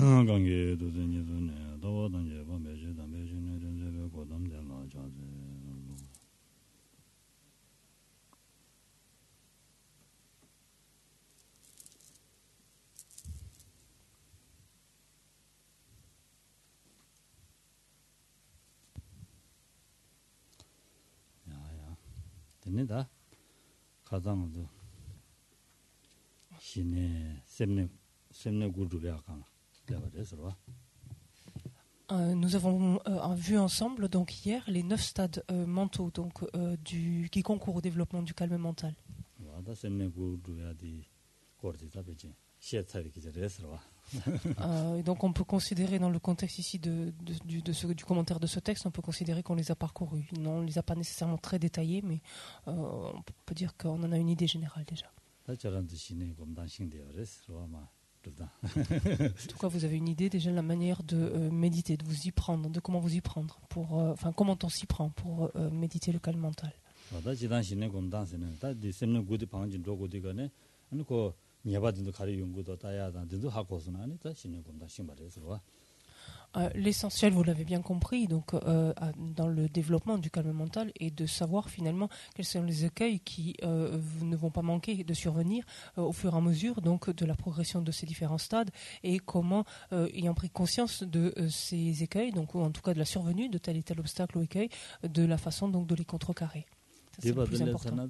강게 도전이 도네 도와던 제바 매주다 매주는 전제배 고담될 나자제 야야 됩니다. 가장도 신의 셈네 구두배가 되버려서 Nous avons vu ensemble donc hier les 9 stades mentaux donc qui concourent au développement du calme mental. Et donc on peut considérer dans le contexte ici du commentaire de ce texte, on peut considérer qu'on les a parcourus. Non, on ne les a pas nécessairement très détaillés, mais on peut dire qu'on en a une idée générale déjà. En tout cas, vous avez une idée déjà de la manière de méditer, de vous y prendre, de comment vous y prendre, comment on s'y prend pour méditer le calme mental. L'essentiel, vous l'avez bien compris, donc dans le développement du calme mental est de savoir finalement quels sont les écueils qui ne vont pas manquer de survenir au fur et à mesure donc de la progression de ces différents stades et comment, ayant pris conscience de ces écueils, donc ou en tout cas de la survenue de tel et tel obstacle ou écueil, de la façon donc de les contrecarrer. C'est le plus important.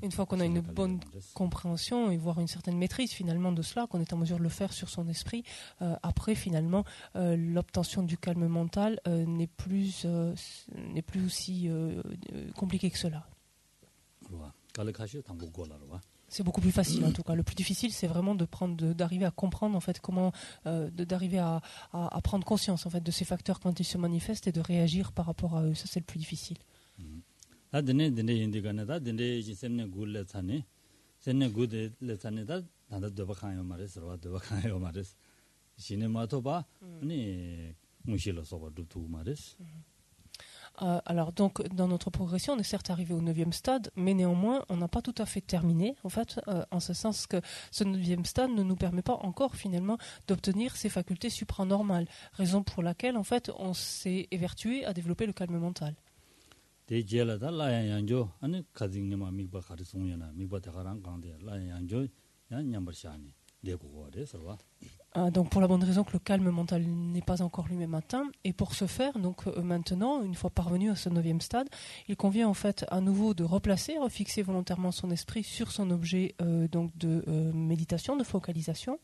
Une fois qu'on a une bonne compréhension et voire une certaine maîtrise finalement de cela, qu'on est en mesure de le faire sur son esprit, après finalement l'obtention du calme mental n'est plus aussi compliqué que cela. C'est beaucoup plus facile en tout cas. Le plus difficile, c'est vraiment d'arriver à comprendre en fait comment, d'arriver à prendre conscience en fait de ces facteurs quand ils se manifestent et de réagir par rapport à eux. Ça, c'est le plus difficile. Alors donc dans notre progression on est certes arrivé au 9e stade, mais néanmoins on n'a pas tout à fait terminé en fait, en ce sens que ce 9e stade ne nous permet pas encore finalement d'obtenir ces facultés supranormales, raison pour laquelle en fait on s'est évertué à développer le calme mental. Donc pour la bonne raison que le calme mental n'est pas encore lui-même atteint, et pour ce faire, donc maintenant, une fois parvenu à ce 9e stade, il convient en fait à nouveau de refixer volontairement son esprit sur son objet donc de méditation, de focalisation.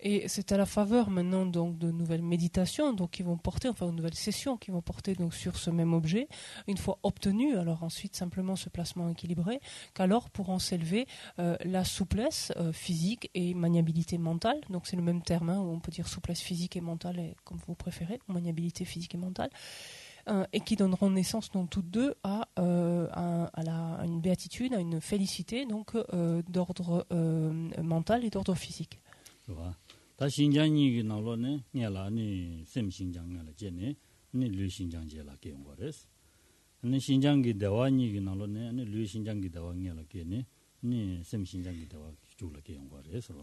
Et c'est à la faveur maintenant donc de nouvelles méditations donc qui vont porter, enfin de nouvelles sessions qui vont porter donc sur ce même objet. Une fois obtenu, alors ensuite simplement ce placement équilibré, qu'alors pourront s'élever la souplesse physique et maniabilité mentale. Donc c'est le même terme, où on peut dire souplesse physique et mentale, comme vous préférez, maniabilité physique et mentale. Et qui donneront naissance donc toutes deux à une béatitude, à une félicité donc d'ordre mental et d'ordre physique. 다 신장이 나로네 냐라니 셈 신장을 제네 니 신장제라 개운 거레스 니 신장기 대화니 나로네 니 신장기 대화냐라 개네 니 셈 신장기 대화 줄라 개운 거레스.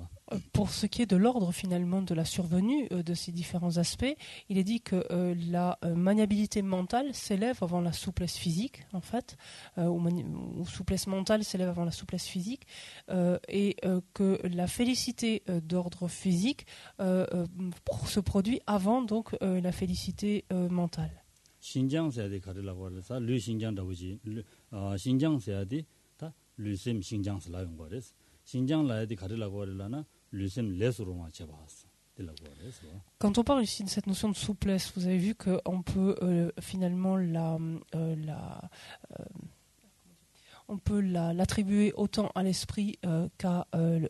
Pour ce qui est de l'ordre finalement de la survenue de ces différents aspects, il est dit que la maniabilité mentale s'élève avant la souplesse physique, en fait, ou souplesse mentale s'élève avant la souplesse physique, et que la félicité d'ordre physique se produit avant donc la félicité mentale. 신장세야디 가르라고 그래서 류 신장다고지 신장세야디 다 류셈 신장스라용 거레스. 신장 라야디 가르라고 그러려나 류셈 레스로만 잡아왔어. Quand on parle ici de cette notion de souplesse, vous avez vu qu'on peut finalement on peut l'attribuer autant à l'esprit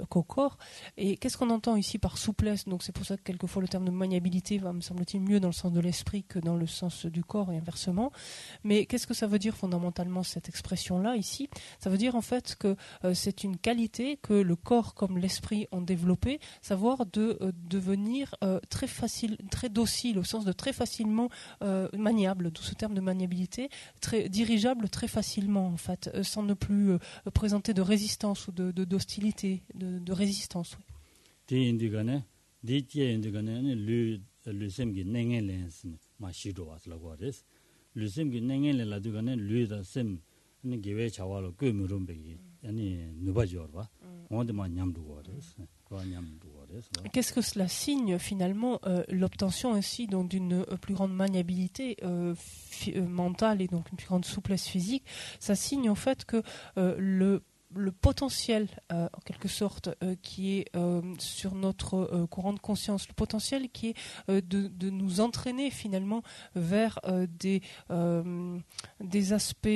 qu'au corps. Et qu'est-ce qu'on entend ici par souplesse? Donc c'est pour ça que quelquefois le terme de maniabilité va, me semble-t-il, mieux dans le sens de l'esprit que dans le sens du corps et inversement. Mais qu'est-ce que ça veut dire fondamentalement cette expression-là ici? Ça veut dire en fait que c'est une qualité que le corps comme l'esprit ont développé, savoir de devenir très facile, très docile, au sens de très facilement maniable, d'où ce terme de maniabilité, très dirigeable très facilement en fait, sans ne plus présenter de résistance ou d'hostilité, de résistance. Qu'est-ce que cela signe finalement, l'obtention ainsi donc d'une plus grande maniabilité mentale et donc une plus grande souplesse physique? Ça signe en fait que le potentiel, en quelque sorte, qui est sur notre courant de conscience, le potentiel qui est de nous entraîner finalement vers des aspects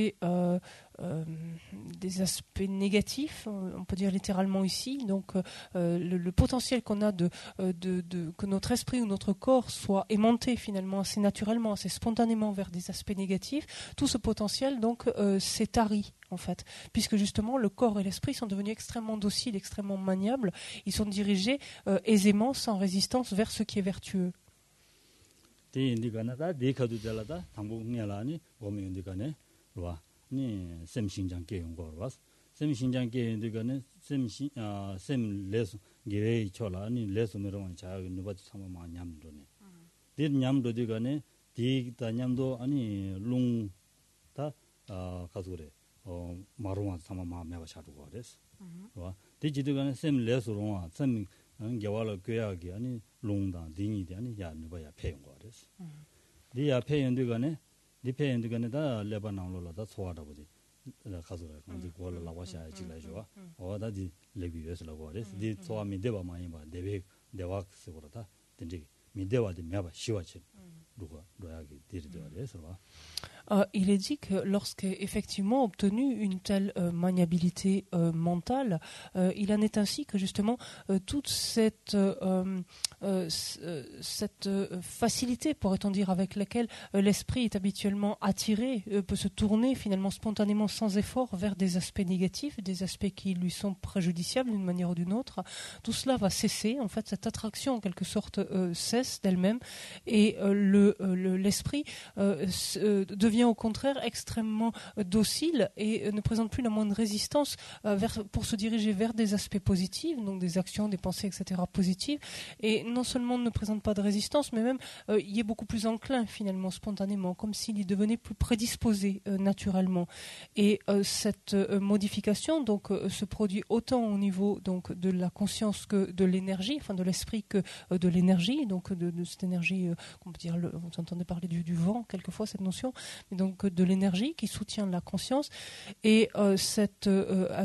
négatifs, on peut dire littéralement ici. Donc le potentiel qu'on a que notre esprit ou notre corps soit aimanté finalement assez naturellement, assez spontanément vers des aspects négatifs, tout ce potentiel donc s'est tari en fait, puisque justement le corps et l'esprit sont devenus extrêmement dociles, extrêmement maniables, ils sont dirigés aisément, sans résistance, vers ce qui est vertueux. 마루마 사마마 메바 차두고 그랬어. 와. 디지도가는 셈 레스로와 셈 겨와를 꾀하기 아니 롱다 딩이디 아니 야 누가야 패용 거 그랬어. 디야 패연들가네 디 패연들가네 다 레바나로다 소화다 보지. 가서라. 근데 그걸 나와셔야 지라죠. 어다디 레비에서라고 그랬어. 디 소화미 대바 많이 봐. 대백 대박 쓰고다. 된지 미대와디 메바 시와치. 누가 로야기 디르도 그랬어. Il est dit que lorsque effectivement obtenu une telle maniabilité mentale, il en est ainsi que justement toute cette facilité, pourrait-on dire, avec laquelle l'esprit est habituellement attiré, peut se tourner finalement spontanément sans effort vers des aspects négatifs, des aspects qui lui sont préjudiciables d'une manière ou d'une autre. Tout cela va cesser, en fait, cette attraction en quelque sorte cesse d'elle-même et l'esprit devient au contraire extrêmement docile et ne présente plus la moindre résistance pour se diriger vers des aspects positifs, donc des actions, des pensées, etc. positives, et non seulement ne présente pas de résistance, mais même il est beaucoup plus enclin finalement, spontanément, comme s'il y devenait plus prédisposé naturellement. Et cette modification donc se produit autant au niveau donc de la conscience que de l'énergie, enfin de l'esprit que de l'énergie, donc de cette énergie, on peut dire, vous entendez parler du vent quelquefois, cette notion, mais donc de l'énergie qui soutient la conscience, et cette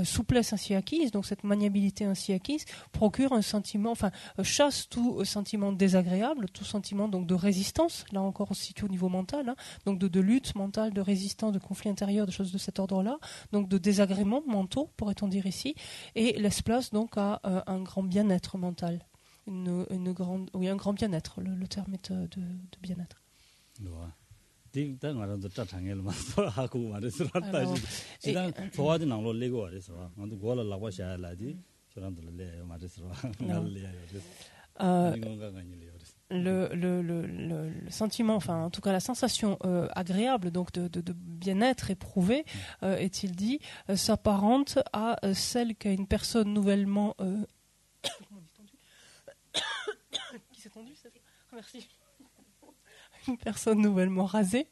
souplesse ainsi acquise, donc cette maniabilité ainsi acquise, procure un sentiment, enfin chasse tout sentiment désagréable, tout sentiment donc de résistance, là encore on se situe au niveau mental, hein, donc de lutte mentale, de résistance, de conflit intérieur, de choses de cet ordre-là, donc de désagréments mentaux, pourrait-on dire ici, et laisse place donc à un grand bien-être mental, un grand bien-être, le terme est de bien-être. Le sentiment, enfin en tout cas la sensation agréable donc de bien-être éprouvé, est-il dit, s'apparente à celle qu'a une personne nouvellement qui s'est tendue, c'est ça ? Merci. Une personne nouvellement rasée,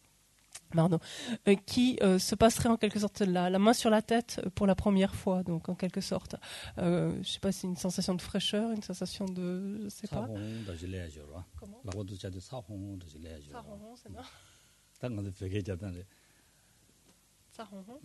qui se passerait en quelque sorte la main sur la tête pour la première fois, donc en quelque sorte. Je ne sais pas si c'est une sensation de fraîcheur, une sensation de... Je ne sais pas. Comment ? 사홍홍, c'est ça ? 사홍홍?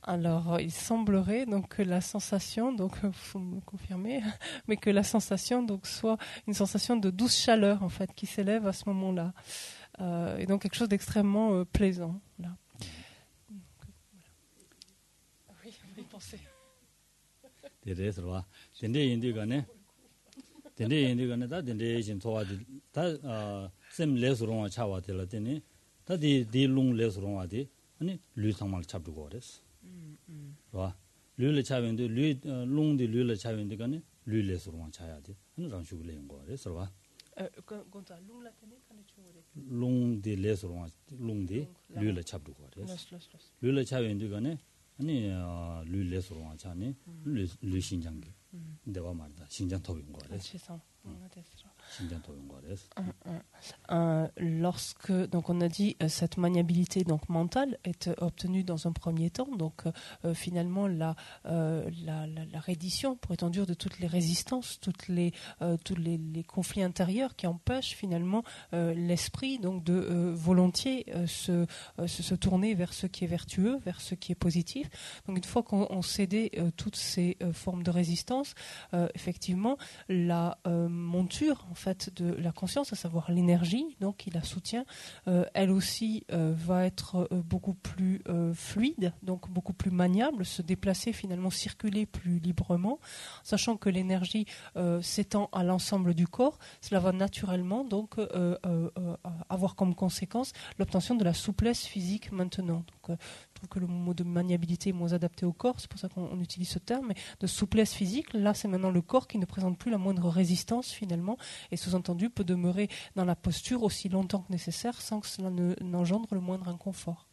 Alors, il semblerait donc que la sensation, donc vous me confirmez, mais que la sensation donc soit une sensation de douce chaleur en fait qui s'élève à ce moment-là, et donc quelque chose d'extrêmement plaisant là. Oui, vous y pensez. 아니 류상말 잡고 그랬어. 봐. 류를 차는데 류 롱디 류를 차는데 간에 류레스로만 차야 돼. 하는 장식을 낸 거 그래서 봐. 건자 롱라 테네 칸에 추오래. 롱디 레스로만 롱디 류를 잡고 그랬어. 류를 차는데 간에 아니 류레스로만 차네. 류 신장기. 내가 말다. 신장 토인 거 그랬어. Lorsque donc on a dit cette maniabilité donc mentale est obtenue dans un premier temps, donc finalement la reddition, pourrait-on dire, de toutes les résistances, tous les conflits intérieurs qui empêchent finalement l'esprit donc de volontiers se tourner vers ce qui est vertueux, vers ce qui est positif. Donc une fois qu'on cédait toutes ces formes de résistance, effectivement la monture en fait de la conscience, à savoir l'énergie donc qui la soutient, elle aussi va être beaucoup plus fluide, donc beaucoup plus maniable, se déplacer finalement, circuler plus librement, sachant que l'énergie s'étend à l'ensemble du corps. Cela va naturellement donc avoir comme conséquence l'obtention de la souplesse physique maintenant. Donc, je trouve que le mot de maniabilité est moins adapté au corps, c'est pour ça qu'on utilise ce terme, mais de souplesse physique, là c'est maintenant le corps qui ne présente plus la moindre résistance finalement, et sous-entendu peut demeurer dans la posture aussi longtemps que nécessaire sans que cela n'engendre le moindre inconfort.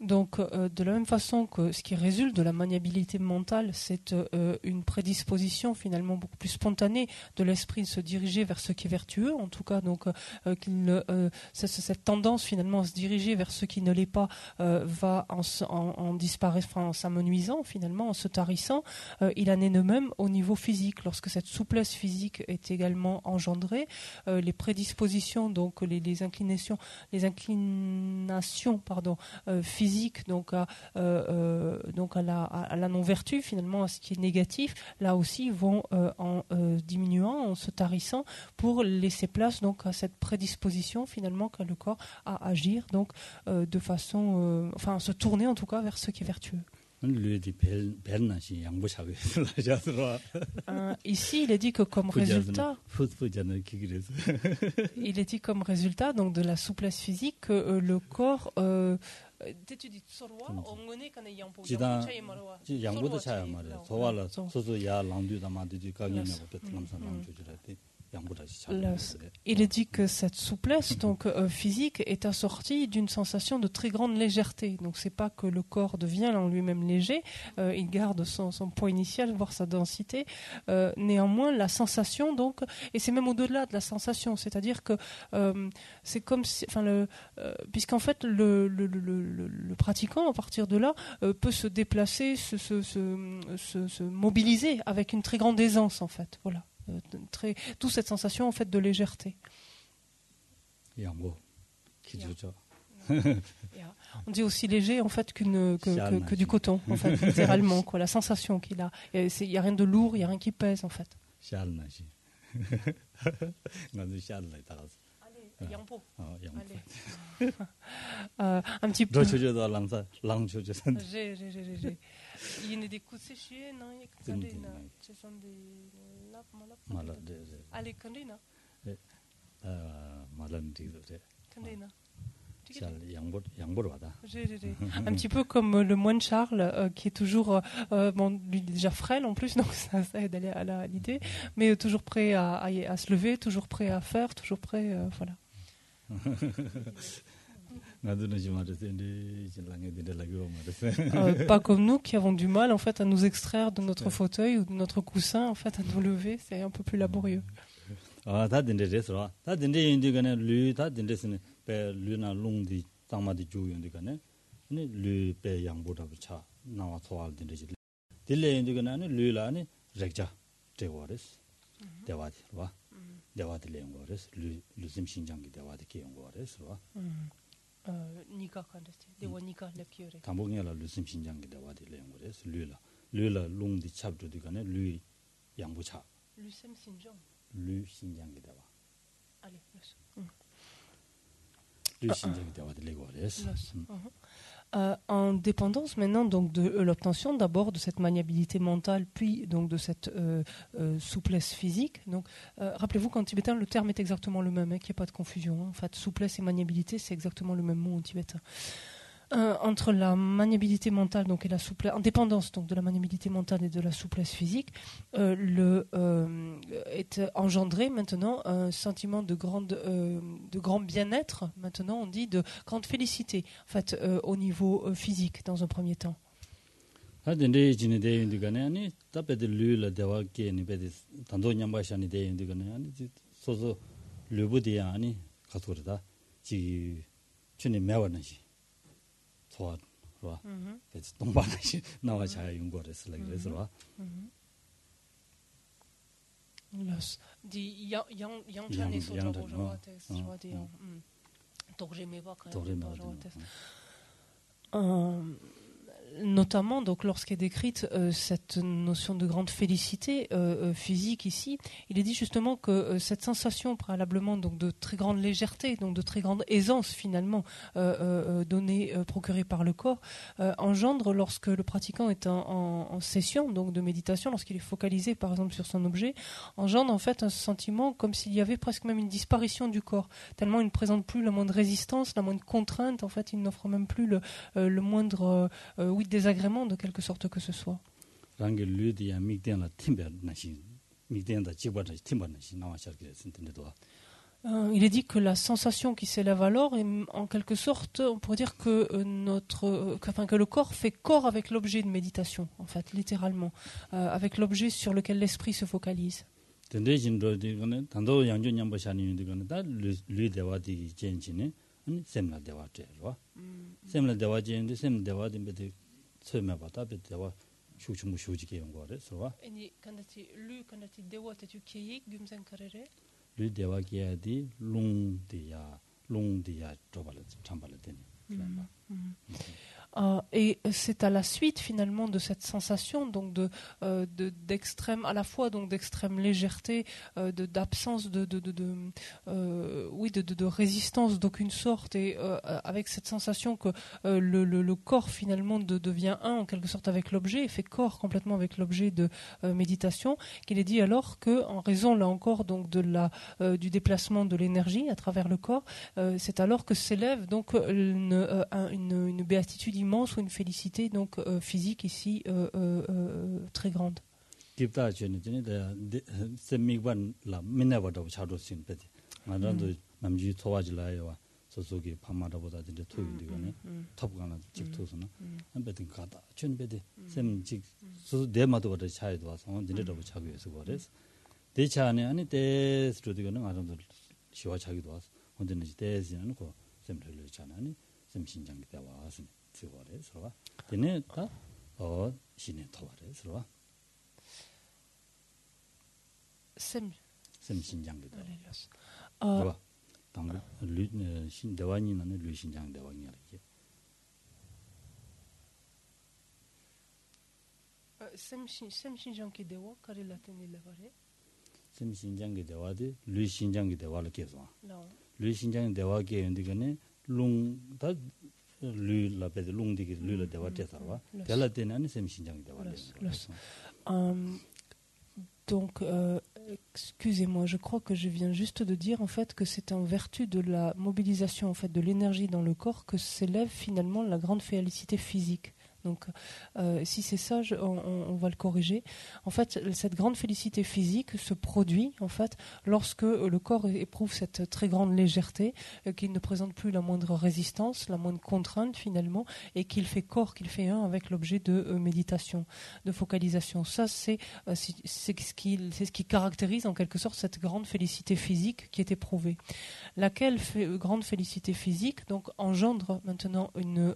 Donc, de la même façon que ce qui résulte de la maniabilité mentale, c'est une prédisposition finalement beaucoup plus spontanée de l'esprit de se diriger vers ce qui est vertueux, en tout cas, donc cette tendance finalement à se diriger vers ce qui ne l'est pas va en disparaissant, en s'amenuisant finalement, en se tarissant. Il en est de même au niveau physique. Lorsque cette souplesse physique est également engendrée, les prédispositions, donc les inclinations physique donc à la non-vertu finalement, à ce qui est négatif, là aussi vont en diminuant, en se tarissant, pour laisser place donc à cette prédisposition finalement qu'a le corps à agir donc de façon à se tourner en tout cas vers ce qui est vertueux. Ici, il est dit que comme résultat, donc de la souplesse physique, que le corps il est dit que cette souplesse donc physique est assortie d'une sensation de très grande légèreté. Donc c'est pas que le corps devient en lui-même léger, il garde son poids initial, voire sa densité. Néanmoins, la sensation donc, et c'est même au-delà de la sensation, c'est-à-dire que c'est comme si, puisqu'en fait le pratiquant à partir de là peut se déplacer, se mobiliser avec une très grande aisance en fait. Voilà. Toute cette sensation en fait de légèreté. On dit aussi léger en fait que du coton en fait, littéralement quoi, la sensation qu'il a. Il y a rien de lourd, il y a rien qui pèse en fait. 양보. Un petit peu. Il y a des coups séchés, non? Allez, Kandina. Un petit peu comme le moine Charles qui est toujours lui déjà frêle en plus, donc ça aide à l'idée, mais toujours prêt à se lever, toujours prêt à faire, toujours prêt, voilà. Pas comme nous qui avons du mal en fait à nous extraire de notre fauteuil ou de notre coussin, en fait à nous lever, c'est un peu plus laborieux. 아니 류배 양보다 차 나와 소할 된지 딜레 인디거나 아니 류라니 렉자 제거레스 대화디 봐 대화디 랭거레스 류심 신장기 대화디 개용거레스 봐 니가 칸데스 대화 니가 랩키오레 담봉이라 류심 신장기 대화디 랭거레스 류라 롱디 찹주디가네 류 양보차 류심 신장 류 신장기 대화 알리 류 신장기 대화디 랭거레스 en dépendance maintenant donc de l'obtention d'abord de cette maniabilité mentale puis donc de cette souplesse physique. Donc rappelez-vous qu'en tibétain le terme est exactement le même, qu'il n'y ait pas de confusion. En fait, souplesse et maniabilité c'est exactement le même mot en tibétain. Entre la maniabilité mentale donc et la souplesse, en dépendance donc de la maniabilité mentale et de la souplesse physique, est engendré maintenant un sentiment de grand bien-être. Maintenant, on dit de grande félicité, en fait, au niveau physique dans un premier temps. 와. 그래서 동반하시 나와 잘 연구했을 그래서 와. Die Yang is zo notamment donc lorsqu'est décrite cette notion de grande félicité physique ici, il est dit justement que cette sensation préalablement donc de très grande légèreté, donc de très grande aisance finalement procurée par le corps, engendre lorsque le pratiquant est en session donc de méditation, lorsqu'il est focalisé par exemple sur son objet, engendre en fait un sentiment comme s'il y avait presque même une disparition du corps, tellement il ne présente plus la moindre résistance, la moindre contrainte, en fait il n'offre même plus le moindre désagrément de quelque sorte que ce soit. Il est dit que la sensation qui s'élève alors est en quelque sorte, on pourrait dire que que le corps fait corps avec l'objet de méditation, en fait, littéralement, avec l'objet sur lequel l'esprit se focalise. Et c'est à la suite finalement de cette sensation donc d'extrême à la fois donc d'extrême légèreté, d'absence de résistance d'aucune sorte et avec cette sensation que le corps finalement devient un en quelque sorte avec l'objet et fait corps complètement avec l'objet de méditation, qu'il est dit alors que en raison là encore donc du déplacement de l'énergie à travers le corps, c'est alors que s'élève donc une béatitude immense ou une félicité donc physique ici très grande. sem신장기 대화 카릴라테니 레바레 sem신장기 대화데 류신장기 대화를 계속 류신장기 대화게 연디가네 롱다 류라베데 롱디기 류라 대화 대사와 델라테는 sem신장기 대화를 Donc, excusez-moi, je crois que je viens juste de dire en fait que c'est en vertu de la mobilisation en fait de l'énergie dans le corps que s'élève finalement la grande félicité physique Donc, si c'est ça, on va le corriger. En fait, cette grande félicité physique se produit en fait lorsque le corps éprouve cette très grande légèreté, qu'il ne présente plus la moindre résistance, la moindre contrainte finalement, et qu'il fait corps, qu'il fait un avec l'objet de méditation, de focalisation. Ça, c'est ce qui caractérise en quelque sorte cette grande félicité physique qui est éprouvée. Laquelle grande félicité physique donc engendre maintenant une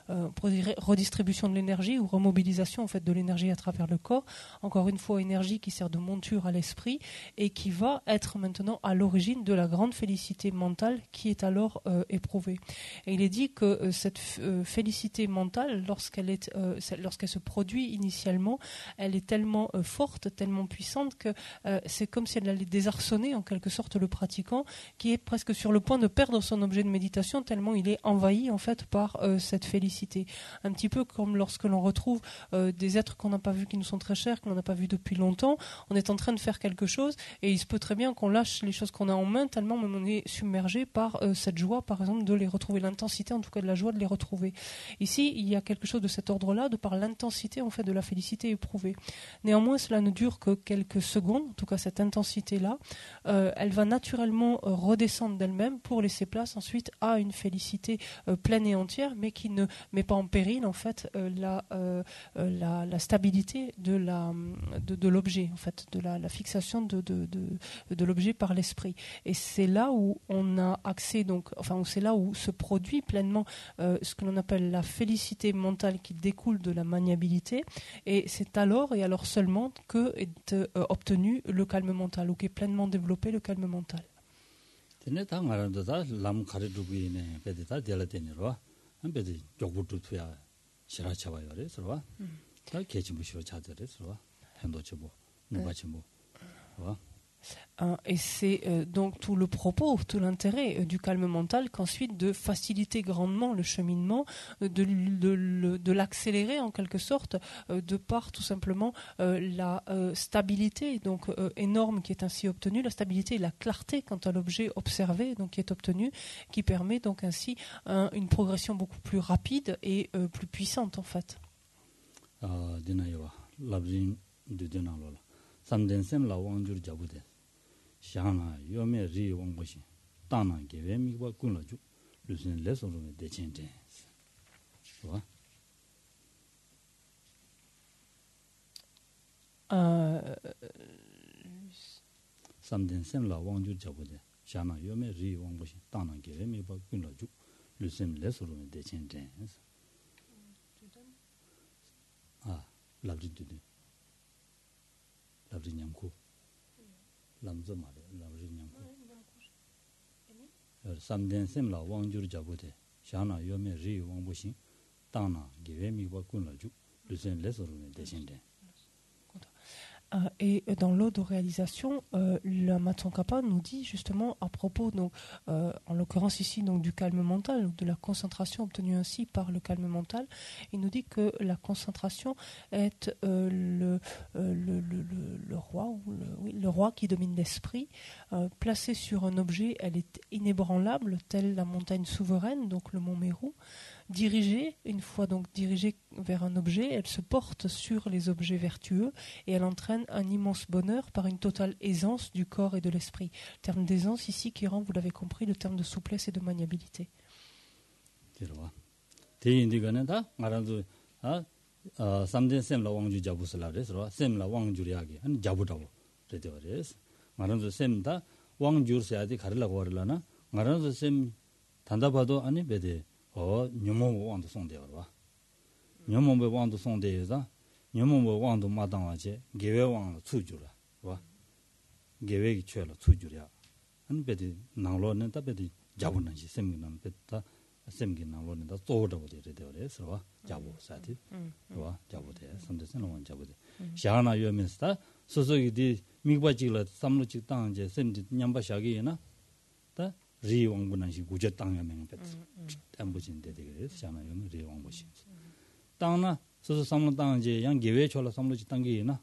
redistribution de l'énergie ou remobilisation en fait de l'énergie à travers le corps. Encore une fois, énergie qui sert de monture à l'esprit et qui va être maintenant à l'origine de la grande félicité mentale qui est alors éprouvée. Et il est dit que cette félicité mentale, lorsqu'elle se produit initialement, elle est tellement forte, tellement puissante que c'est comme si elle allait désarçonner en quelque sorte le pratiquant qui est presque sur le point de perdre son objet de méditation tellement il est envahi en fait par cette félicité. Un petit peu comme lorsque l'on retrouve des êtres qu'on n'a pas vus, qui nous sont très chers, que l'on n'a pas vus depuis longtemps, on est en train de faire quelque chose et il se peut très bien qu'on lâche les choses qu'on a en main tellement même on est submergé par cette joie par exemple de les retrouver, l'intensité en tout cas de la joie de les retrouver. Ici il y a quelque chose de cet ordre-là de par l'intensité en fait de la félicité éprouvée. Néanmoins cela ne dure que quelques secondes, en tout cas cette intensité-là, elle va naturellement redescendre d'elle-même pour laisser place ensuite à une félicité pleine et entière mais qui ne met pas en péril en fait la stabilité de l'objet en fait, de la fixation de l'objet par l'esprit. Et c'est là où on a accès donc, enfin c'est là où se produit pleinement ce que l'on appelle la félicité mentale qui découle de la maniabilité. Et c'est alors et alors seulement que est obtenu le calme mental ou qu'est pleinement développé le calme mental. Tene ta ngarando da lam khare dugi ne pede ta dela tenirwa an pede jogbutu tuya shira chawa yore sorwa ta kechimbu shiro chadere sorwa hendo chebo nuba chebo wa. Et c'est donc tout le propos, tout l'intérêt du calme mental qu'ensuite de faciliter grandement le cheminement, de l'accélérer en quelque sorte, de par tout simplement la stabilité donc énorme qui est ainsi obtenue, la stabilité et la clarté quant à l'objet observé donc qui est obtenu, qui permet donc ainsi une progression beaucoup plus rapide et plus puissante en fait. Dinayewa labrin de dinalola samden sem la wangjur jabude shana yome ri wangboshi tana gewe mikwa kunla ju lusin leso rume de chente wa samden sem la wangjur jabude shana yome ri wangboshi tana gewe mikwa kunla ju lusin leso rume de chente labrin de labrin nyamku lamzo mare labrin nyamku samden sem la wangjur jabude shana yome ri wangboshi tana gewe mikwa kunla ju lusin leso rume de chente. Et dans l'eau de réalisation, la Matsongkhapa nous dit justement à propos, donc, en l'occurrence ici donc, du calme mental, ou de la concentration obtenue ainsi par le calme mental, il nous dit que la concentration est le roi, le roi qui domine l'esprit, placé sur un objet, elle est inébranlable, telle la montagne souveraine, donc le mont Meru. Dirigée, une fois donc dirigée vers un objet, elle se porte sur les objets vertueux et elle entraîne un immense bonheur par une totale aisance du corps et de l'esprit. Le terme d'aisance ici qui rend, vous l'avez compris, le terme de souplesse et de maniabilité. Samden sem la wangju jabu sala res ro sem la wangju riage an jabu dawo rete res ngaranzo sem da wangju seadi kharila gorlana ngaranzo sem tanda bado ani bede nyumo wangdo sonde wa nyumo be wangdo sonde za nyumo be wangdo madang je gewe wang tsujura wa gewe gi chelo tsujura an bede nanglo ne ta bede jabu nan ji sem nan beta semgi nanglo ne da zodo de rete res ro jabu sati 와 잡으대 선대선 원 잡으대 샤나 요면스다 소소기디 미과지라 삼루직 땅제 셈디 냠바샤기나 다 리왕분한시 구제 땅야면 뱃 담부진데 되게 샤나 요면 리왕보시 땅나 소소 삼루 땅제 양 계획 졸라 삼루직 땅기나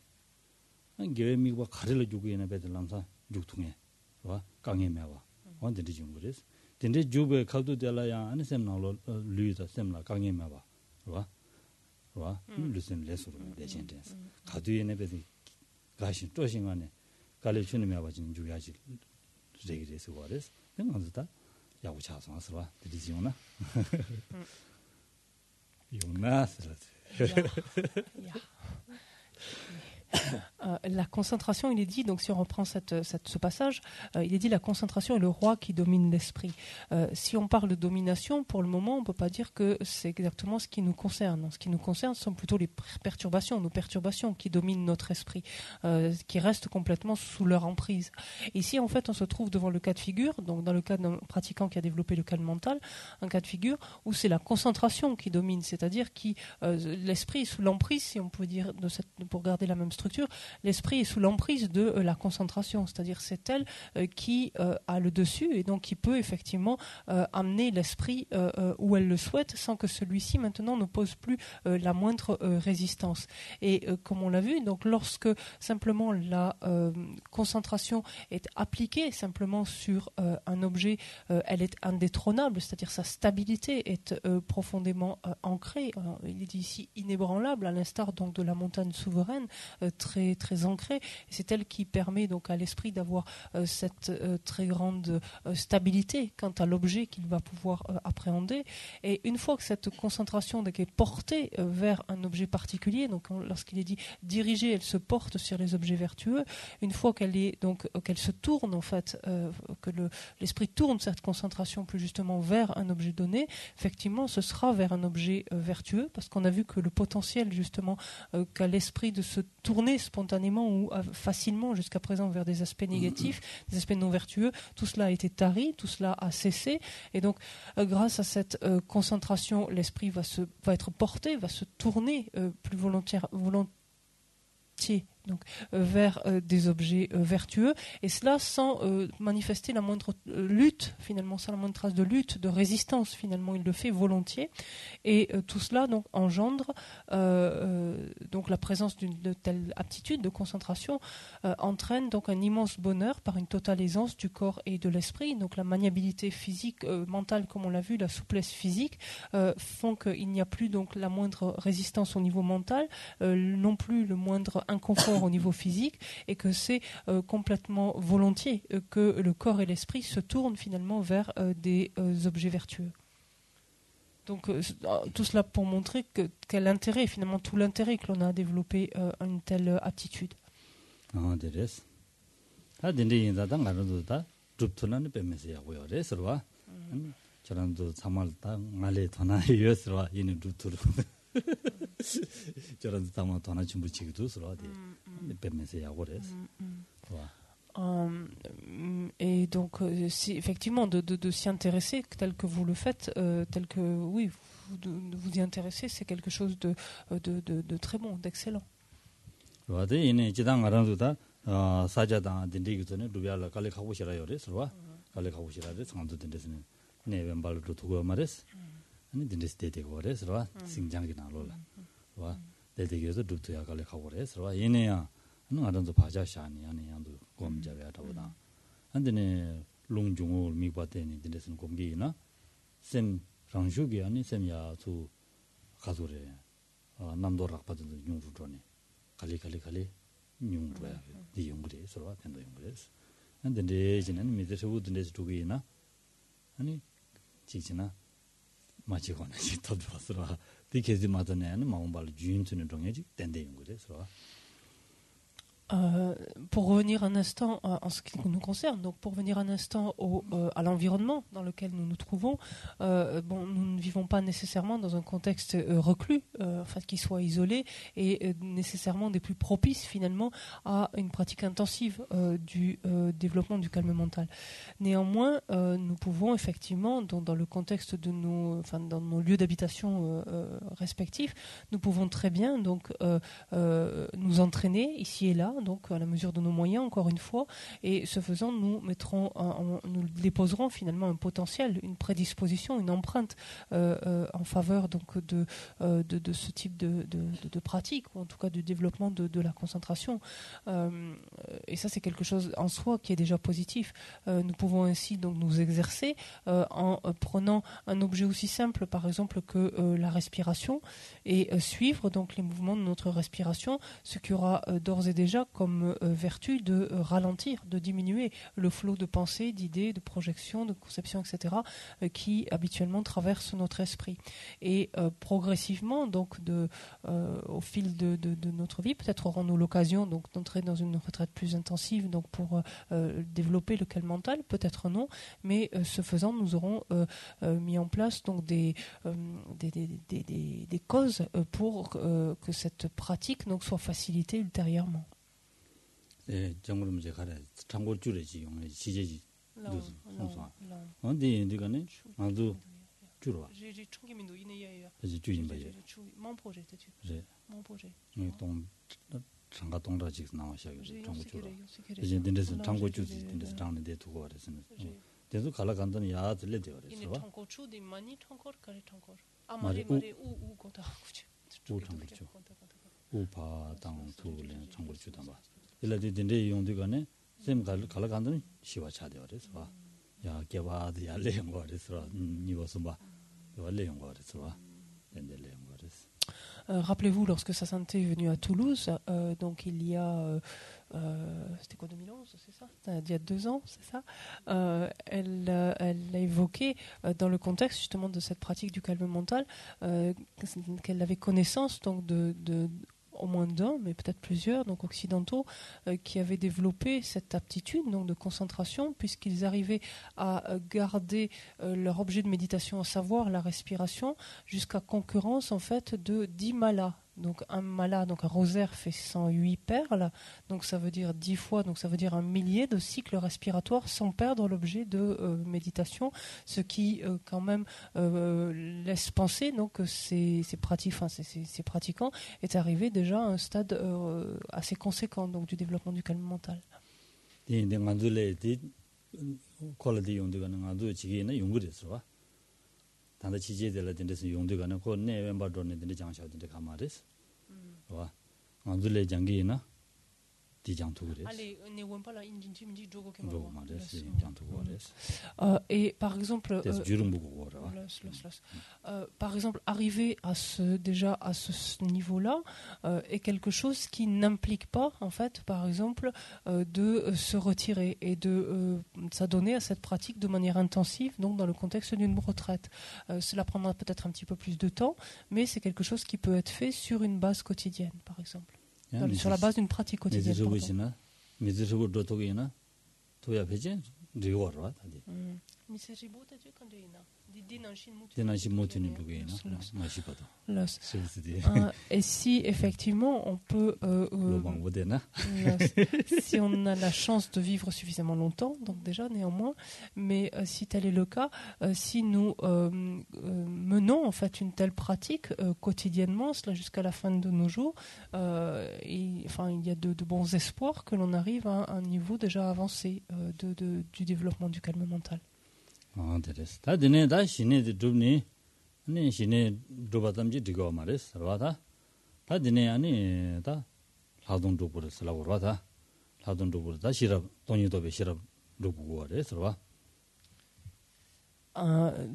계획 미과 가르려 주고 있는 배들람사 육통에 와 강에 매와 원들이 좀 그랬어 근데 주베 칼도 될라야 아니 셈나로 루이다 셈나 강에 매와 와 와 무슨 레스로 대신데 가두에네 베디 가신 또 신간에 갈래 주는 며 봐진 주야지 레기레스 거레스 내가 야구 자성스러워 드리지요나 요나스 La concentration, il est dit, donc si on reprend ce passage, il est dit la concentration est le roi qui domine l'esprit. Si on parle de domination, pour le moment, on ne peut pas dire que c'est exactement ce qui nous concerne. Ce qui nous concerne sont plutôt les perturbations, nos perturbations qui dominent notre esprit, qui restent complètement sous leur emprise. Ici, en fait, on se trouve devant le cas de figure, donc dans le cas d'un pratiquant qui a développé le calme mental, un cas de figure où c'est la concentration qui domine, c'est-à-dire qui l'esprit est sous l'emprise, si on peut dire, pour garder la même structure, l'esprit est sous l'emprise de la concentration, c'est-à-dire c'est elle qui a le dessus et donc qui peut effectivement amener l'esprit où elle le souhaite sans que celui-ci maintenant ne pose plus la moindre résistance. Et comme on l'a vu, donc lorsque simplement la concentration est appliquée simplement sur un objet, elle est indétrônable, c'est-à-dire sa stabilité est profondément ancrée. Il est dit ici inébranlable, à l'instar donc de la montagne souveraine, très très ancrée. C'est elle qui permet donc à l'esprit d'avoir cette très grande stabilité quant à l'objet qu'il va pouvoir appréhender. Et une fois que cette concentration donc, est portée vers un objet particulier, donc lorsqu'il est dit dirigée, elle se porte sur les objets vertueux. Une fois qu'elle est donc qu'elle se tourne en fait, que l'esprit tourne cette concentration plus justement vers un objet donné, effectivement, ce sera vers un objet vertueux, parce qu'on a vu que le potentiel justement qu'a l'esprit de se tourner spontanément ou facilement jusqu'à présent vers des aspects négatifs, des aspects non vertueux, tout cela a été tari, tout cela a cessé, et donc grâce à cette concentration, l'esprit va être porté, va se tourner plus volontiers donc vers des objets vertueux, et cela sans manifester la moindre lutte, finalement, sans la moindre trace de lutte, de résistance, finalement, il le fait volontiers, et tout cela donc engendre donc la présence de telle aptitude de concentration entraîne donc un immense bonheur par une totale aisance du corps et de l'esprit. Donc la maniabilité physique, mentale, comme on l'a vu, la souplesse physique font qu'il n'y a plus donc la moindre résistance au niveau mental, non plus le moindre inconfort au niveau physique, et que c'est complètement volontiers que le corps et l'esprit se tournent finalement vers des objets vertueux. Donc tout cela pour montrer quel intérêt, finalement tout l'intérêt que l'on a à développer une telle aptitude. Et donc, si, effectivement, de s'y intéresser tel que vous le faites, tel que oui, de vous y intéresser, c'est quelque chose de très bon, d'excellent. 아는도 바자샤니 아니 안도 곰자베다보다 안데네 롱중을 미바테니 데스는 곰기나 셈 랑주기 아니 셈야 두 가조레 남도락 받은 용주전에 갈리 용주야 이 용그레 서로 된다 용그레스 안데 이제는 미드서 데스 두기나 아니 지지나 마치고는 더 좋았어 디케지 마더네 아니 마음발 주임스는 동해지 된다 용그레 서로. Pour revenir un instant en ce qui nous concerne, donc pour revenir un instant à l'environnement dans lequel nous nous trouvons, nous ne vivons pas nécessairement dans un contexte reclus, qui soit isolé et nécessairement des plus propices finalement à une pratique intensive du développement du calme mental. Néanmoins, nous pouvons effectivement, dans le contexte de dans nos lieux d'habitation respectifs, nous pouvons très bien donc nous entraîner ici et là donc à la mesure de nos moyens, encore une fois, et ce faisant, nous nous déposerons finalement un potentiel, une prédisposition, une empreinte en faveur donc de ce type de pratique, ou en tout cas du développement de la concentration. Et ça, c'est quelque chose en soi qui est déjà positif. Nous pouvons ainsi donc nous exercer en prenant un objet aussi simple, par exemple, que la respiration, et suivre donc les mouvements de notre respiration, ce qui aura d'ores et déjà comme vertu de ralentir, de diminuer le flot de pensées, d'idées, de projections, de conceptions, etc., qui habituellement traversent notre esprit. Et progressivement, donc au fil de notre vie, peut-être aurons-nous l'occasion donc d'entrer dans une retraite plus intensive, donc pour développer le calme mental, peut-être non, mais ce faisant, nous aurons mis en place donc des causes pour que cette pratique donc soit facilitée ultérieurement. Rappelez-vous, lorsque sa sainteté est venue à Toulouse, donc il y a, c'était quoi, 2011, c'est ça? Il y a 2 ans, c'est ça? Elle a évoqué, dans le contexte justement de cette pratique du calme mental, qu'elle avait connaissance donc au moins d'un, mais peut-être plusieurs, donc occidentaux, qui avaient développé cette aptitude donc de concentration, puisqu'ils arrivaient à garder leur objet de méditation, à savoir la respiration, jusqu'à concurrence en fait de 10 malas. Donc un mala, donc un rosaire fait 108 perles, donc ça veut dire 10 fois, donc ça veut dire un millier de cycles respiratoires sans perdre l'objet de méditation, ce qui quand même laisse penser donc que ces pratiquants est arrivé déjà à un stade assez conséquent donc du développement du calme mental. Et par exemple, arriver à ce niveau-là est quelque chose qui n'implique pas, en fait, par exemple, de se retirer et de s'adonner à cette pratique de manière intensive, donc dans le contexte d'une retraite. Cela prendra peut-être un petit peu plus de temps, mais c'est quelque chose qui peut être fait sur une base quotidienne, par exemple. Sur la base d'une pratique quotidienne. Et si effectivement on peut, si on a la chance de vivre suffisamment longtemps, donc déjà néanmoins, mais si tel est le cas, si nous menons en fait une telle pratique quotidiennement, cela jusqu'à la fin de nos jours, il y a de bons espoirs que l'on arrive à un niveau déjà avancé du développement du calme mental.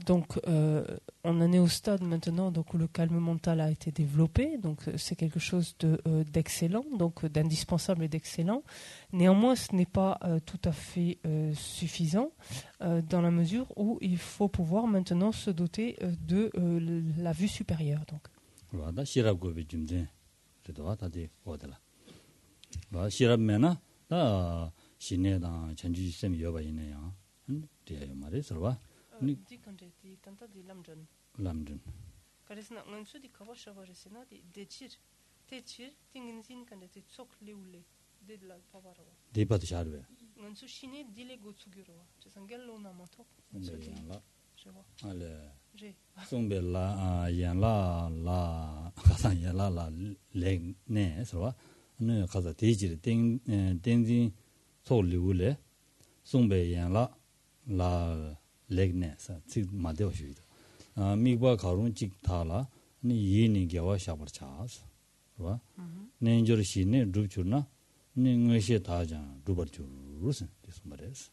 Donc, on en est au stade maintenant donc, où le calme mental a été développé, donc c'est quelque chose d'excellent, donc d'indispensable et d'excellent. Néanmoins, ce n'est pas tout à fait suffisant dans la mesure où il faut pouvoir maintenant se doter de la vue supérieure. Donc. 람준. 그래서 넌수디 가버셔버렸으나 대치 띵인신 간데 속 레울레 데라 파바로. 데바도 샤르베. 넌수 신에 딜레 고츠기로. 저상겔로 나마토. 알레. 송벨라 양라 라 가산야라 레네 서와 네 가서 대지를 땡진 소리울에 송배양라 라 렉네사 즉 마데오시도 미과 가론 직타라 네 이니 겨와 샤버차스 봐 네인저시네 루추나 네 응시 다자 루버추르스 this 말이스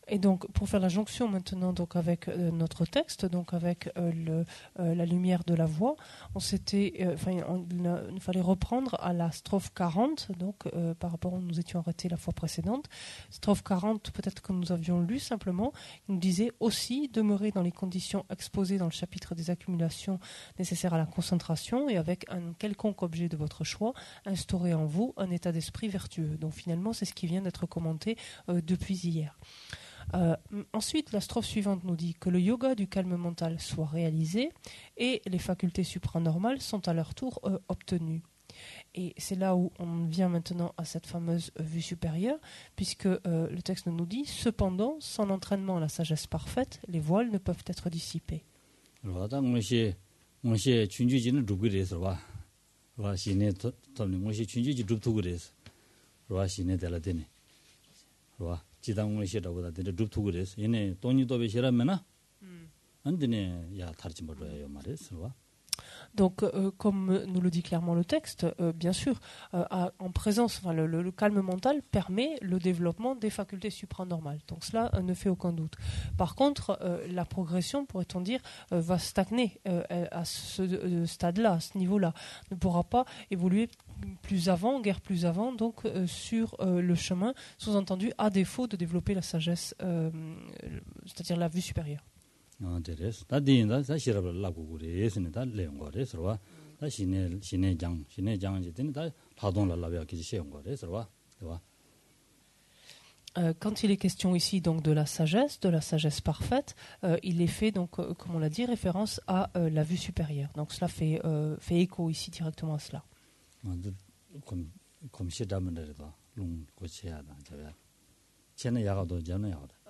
Et donc, pour faire la jonction maintenant donc avec notre texte, donc avec la lumière de la voix, il fallait reprendre à la strophe 40, donc par rapport à où nous étions arrêtés la fois précédente. Strophe 40, peut-être que nous avions lu simplement, il nous disait aussi demeurer dans les conditions exposées dans le chapitre des accumulations nécessaires à la concentration et avec un quelconque objet de votre choix, instaurer en vous un état d'esprit vertueux. Donc finalement, c'est ce qui vient d'être commenté depuis hier. Ensuite, la strophe suivante nous dit que le yoga du calme mental soit réalisé et les facultés supranormales sont à leur tour obtenues. Et c'est là où on vient maintenant à cette fameuse vue supérieure, puisque le texte nous dit « Cependant, sans l'entraînement à la sagesse parfaite, les voiles ne peuvent être dissipés. » 지당을 시라고다 되는 룹투고 그래서 얘네 돈이 더 베시라면은 안 되네 야 다르지 말아요 말했어. Donc, comme nous le dit clairement le texte, bien sûr, en présence, le calme mental permet le développement des facultés supranormales. Donc cela ne fait aucun doute. Par contre, la progression, pourrait-on dire, va stagner à ce stade-là, à ce niveau-là. Ne pourra pas évoluer plus avant, guère plus avant, donc sur le chemin, sous-entendu, à défaut de développer la sagesse, c'est-à-dire la vue supérieure. 데레스 다디인다 사시라블 라고고레스네 다 레옹거레스와 다 신내장 이제는 다 파동라라베 기지 시용거레스와 와 Quand il est question ici donc de la sagesse parfaite, il est fait donc comme on l'a dit référence à la vue supérieure. Donc cela fait écho ici directement à cela. comme 시다면데도 롱 고치야다 저야 쟤는 야가도 저는 야가다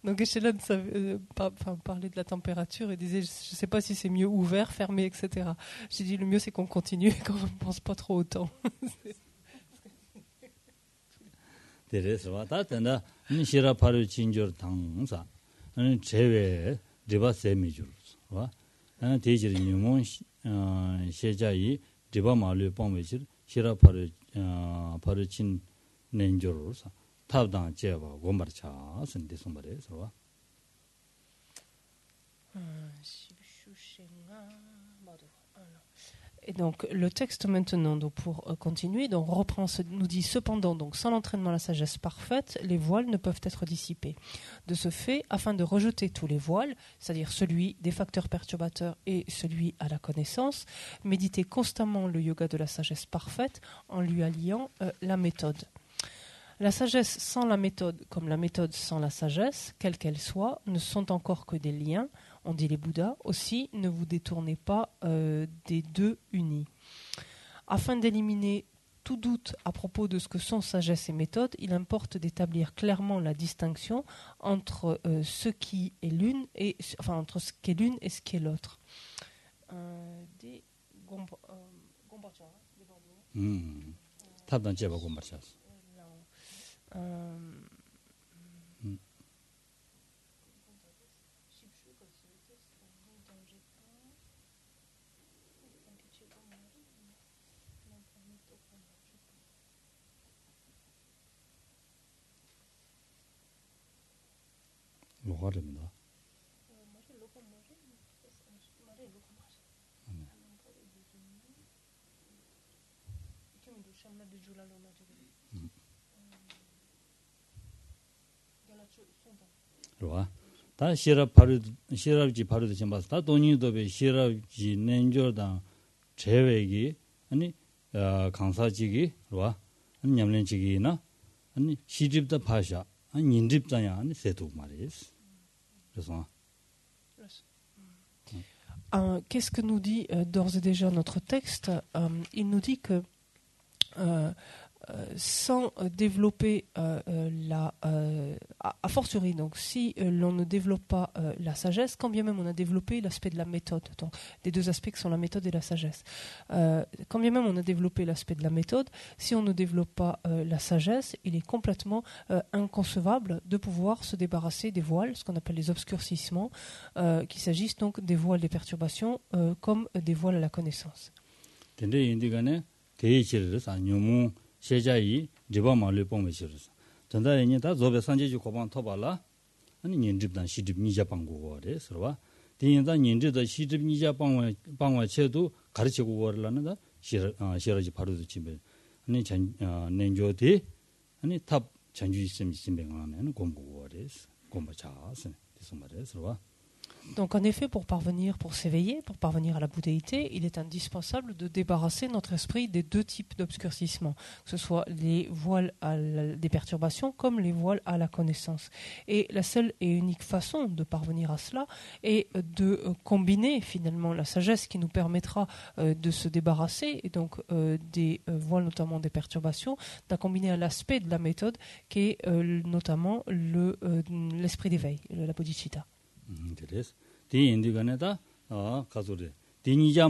Donc Echelon parlait de la température et disait je ne sais pas si c'est mieux ouvert, fermé, etc. J'ai dit le mieux c'est qu'on continue et qu'on ne pense pas trop au temps. 디바 말로 뽕매실 시라파르 파르친 낸조로사 탑당 제바 곰바차 선데 손바레서 Et donc le texte maintenant, donc pour continuer, donc reprend, nous dit cependant, donc sans l'entraînement à la sagesse parfaite, les voiles ne peuvent être dissipés. De ce fait, afin de rejeter tous les voiles, c'est-à-dire celui des facteurs perturbateurs et celui à la connaissance, méditez constamment le yoga de la sagesse parfaite en lui alliant la méthode. La sagesse sans la méthode, comme la méthode sans la sagesse, quelle qu'elle soit, ne sont encore que des liens. On dit les Bouddhas, aussi ne vous détournez pas des deux unis. Afin d'éliminer tout doute à propos de ce que sont sagesse et méthode, il importe d'établir clairement la distinction entre ce qui est l'une et entre ce qui est l'une et ce qui est l'autre. 로가르입니다. 로아 다 시랍지 바로도 좀 봤어. 다 돈이도베 시랍지 nen조다 제외기 아니 강사지기 로아 아니 냠렌지기나 아니 시집다 파샤 아니 인집자냐 아니 세도 말이스. 그래서 qu'est-ce que nous dit d'ores et déjà notre texte? Il nous dit que sans développer a fortiori, donc si l'on ne développe pas la sagesse, quand bien même on a développé l'aspect de la méthode, donc des deux aspects qui sont la méthode et la sagesse, quand bien même on a développé l'aspect de la méthode, si on ne développe pas la sagesse, il est complètement inconcevable de pouvoir se débarrasser des voiles, ce qu'on appelle les obscurcissements, qu'il s'agisse donc des voiles des perturbations comme des voiles à la connaissance. 세자이 리바마를 뽕메시르스 전다에니 다 조베 산제주 고반 토발라 아니 년집단 시집 니자 방고거래 서와 디인다 년집의 시집 니자 방와 체도 가르치고 거라는다 시러지 바로도 집에 아니 전 nen조디 아니 탑 전주 있음 있음뱅하는 공부거래스 공부자스 무슨 말이야 서와. Donc en effet, pour s'éveiller, pour parvenir à la bouddhéité, il est indispensable de débarrasser notre esprit des deux types d'obscurcissement, que ce soit les voiles des perturbations comme les voiles à la connaissance. Et la seule et unique façon de parvenir à cela est de combiner finalement la sagesse qui nous permettra de se débarrasser, et donc des voiles notamment des perturbations, d'en combiner à l'aspect de la méthode qui est notamment l'esprit d'éveil, la bodhicitta. 그래서 디 인디간에다 가서래 디니자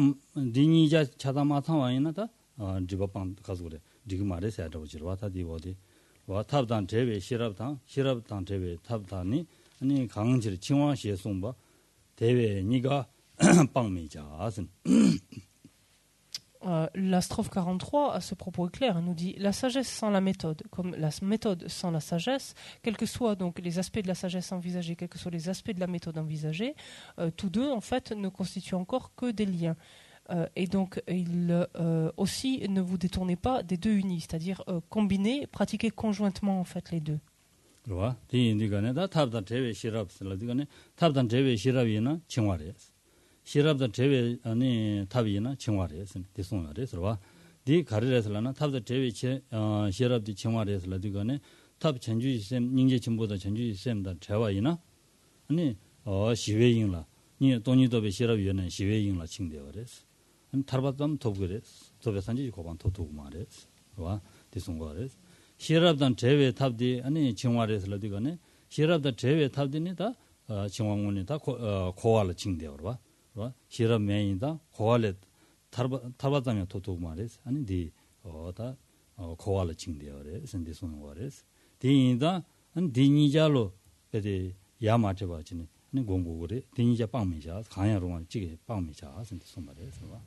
차다마타 와이나다 지바방 가서래 지금 말해서 하라고 지르와다 디보디 와 탑단 제베 시랍당 제베 탑단이 아니 강지를 칭화시에 송바 대외 니가 빵미자선. La strophe 43, à ce propos est claire, nous dit la sagesse sans la méthode, comme la méthode sans la sagesse, quels que soient donc les aspects de la sagesse envisagés, quels que soient les aspects de la méthode envisagés, tous deux en fait ne constituent encore que des liens. Et donc aussi ne vous détournez pas des deux unis, c'est-à-dire combiner, pratiquer conjointement en fait les deux. 그와 디인디간에다 탑단 제베 시랍슬라디간에 탑단 제베 시랍이나 칭화레스. 시랍다 제베 아니 탑이나 칭화레스 디송아레스와 디 가르레슬라나 탑다 제베 시랍디 칭화레슬라디간에 탑 전주 시스템 닝제 진보다 전주 시스템다 제와이나 아니 시웨잉라 니 돈이도베 시랍이나 시웨잉라 칭데어레스 안 타르바담 토브레스 토베산지 고반 토토고 마레스 와 디송과레스 시랍단 제베 탑디 아니 칭화레슬라디간에 시랍다 제베 탑디니다 칭화문이다 고알라 칭데어와 시럽 메인다 고알레 타바다면 토토 말레스 아니 디 어다 고알레 칭데어레 선디 소는 거레스 디인다 안 디니자로 베데 야마체바지네 아니 공부고레 디니자 빵미자 강야로만 찌게 빵미자 선디 소말레스 와.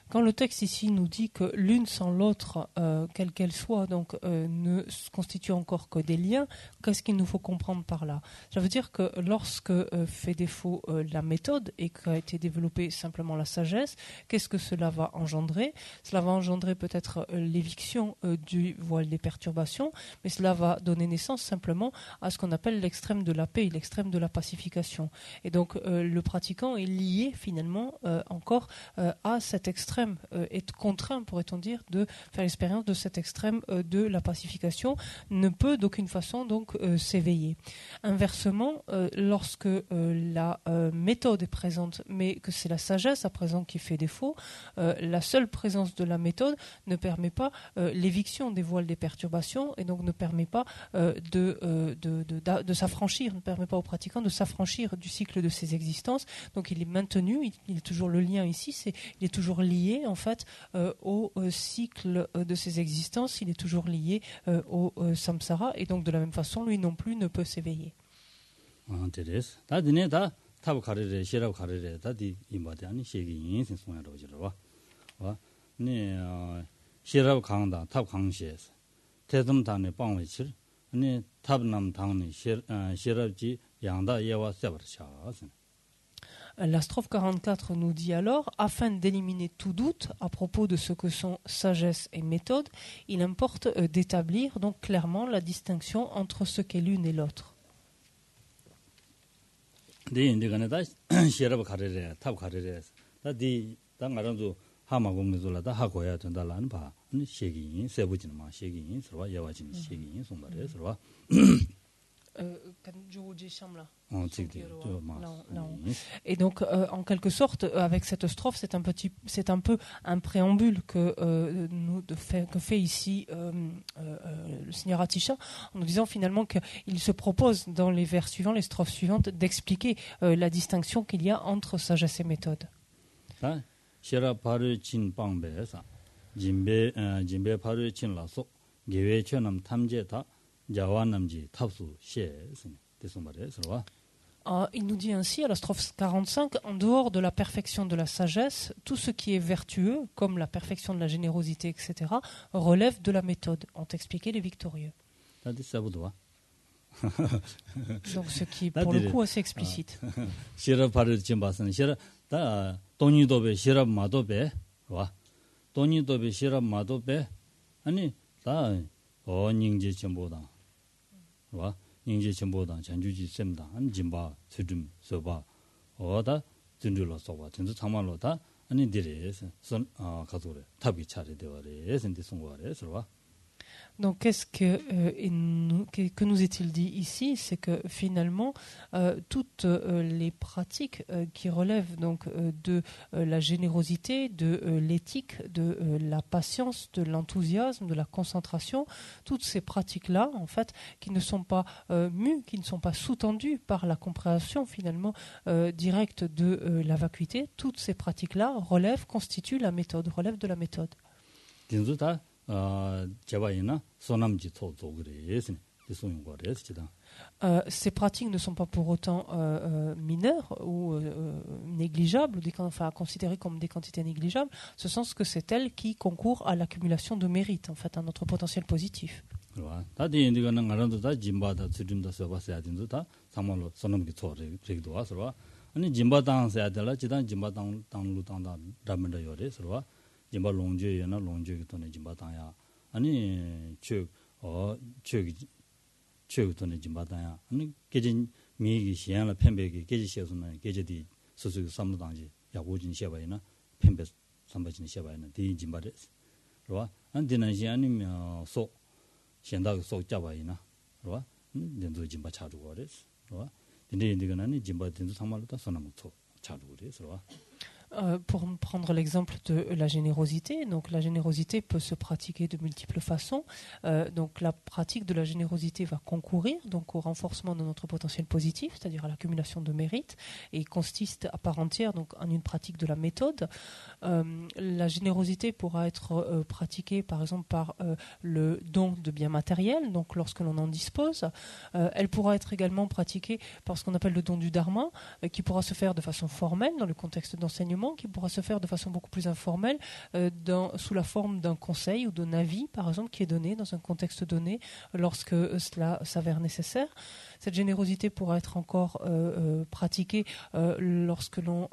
Quand le texte ici nous dit que l'une sans l'autre, quelle qu'elle soit, donc ne constitue encore que des liens, qu'est-ce qu'il nous faut comprendre par là? Ça veut dire que lorsque fait défaut la méthode et qu'a été développée simplement la sagesse, qu'est-ce que cela va engendrer? Cela va engendrer peut-être l'éviction du voile des perturbations, mais cela va donner naissance simplement à ce qu'on appelle l'extrême de la paix, l'extrême de la pacification. Et donc le pratiquant est lié finalement encore à cet extrême, est contraint, pourrait-on dire, de faire l'expérience de cet extrême de la pacification, ne peut d'aucune façon donc s'éveiller. Inversement, lorsque la méthode est présente, mais que c'est la sagesse à présent qui fait défaut, la seule présence de la méthode ne permet pas l'éviction des voiles des perturbations et donc ne permet pas de s'affranchir, ne permet pas aux pratiquants de s'affranchir du cycle de ces existences. Donc il est maintenu, il est toujours le lien ici, il est toujours lié en fait au cycle de ses existences, il est toujours lié au samsara et donc de la même façon lui non plus ne peut s'éveiller. La strophe 44 nous dit alors, afin d'éliminer tout doute à propos de ce que sont sagesse et méthode, il importe d'établir donc clairement la distinction entre ce qu'est l'une et l'autre. Et donc, en quelque sorte, avec cette strophe, c'est un peu un préambule que fait ici le Seigneur Atisha, en nous disant finalement qu'il se propose dans les vers suivants, les strophes suivantes, d'expliquer la distinction qu'il y a entre sagesse et méthode. Il nous dit ainsi à la strophe 45, en dehors de la perfection de la sagesse, tout ce qui est vertueux, comme la perfection de la générosité, etc., relève de la méthode, ont expliqué les victorieux. Donc ce qui est pour le coup assez explicite. 닝제 전보다 전주지 셈다 한 진바 수dum서바 어다 진줄로 써봐 진짜 참말로 다 아니 디레스 선 가도래 탑이 차례 되어래 선데 송거래 서봐. Donc, que nous est-il dit ici? C'est que finalement, toutes les pratiques qui relèvent donc de la générosité, de l'éthique, de la patience, de l'enthousiasme, de la concentration, toutes ces pratiques-là, en fait, qui ne sont pas mues, qui ne sont pas sous-tendues par la compréhension finalement directe de la vacuité, toutes ces pratiques-là constituent la méthode, relèvent de la méthode. Ces pratiques ne sont pas pour autant mineures ou négligeables, enfin considérées comme des quantités négligeables, ce sens que c'est elles qui concourent à l'accumulation de mérite, en fait, à notre potentiel positif. jimba longje yana longje ki tone jimba tanya ani chök tone jimba tanya ani geje miigi xian la pembe ki geje xie suna geje di susu ki samlu tangji yagujin xeba yana pembe sambajin xeba yana di jimba res rwa an dinan xie ani so xianda ki so jaba yana rwa denzo jimba chadugo res rwa dinde indiga nani jimba denzo tangmalu ta sonamu to chadugo res rwa. Pour prendre l'exemple de la générosité, donc la générosité peut se pratiquer de multiples façons. Donc la pratique de la générosité va concourir donc au renforcement de notre potentiel positif, c'est-à-dire à l'accumulation de mérite, et consiste à part entière donc en une pratique de la méthode. La générosité pourra être pratiquée par exemple par le don de biens matériels, donc lorsque l'on en dispose. Elle pourra être également pratiquée par ce qu'on appelle le don du dharma, qui pourra se faire de façon formelle dans le contexte d'enseignement, qui pourra se faire de façon beaucoup plus informelle sous la forme d'un conseil ou d'un avis, par exemple, qui est donné dans un contexte donné lorsque cela s'avère nécessaire. Cette générosité pourra être encore pratiquée lorsque l'on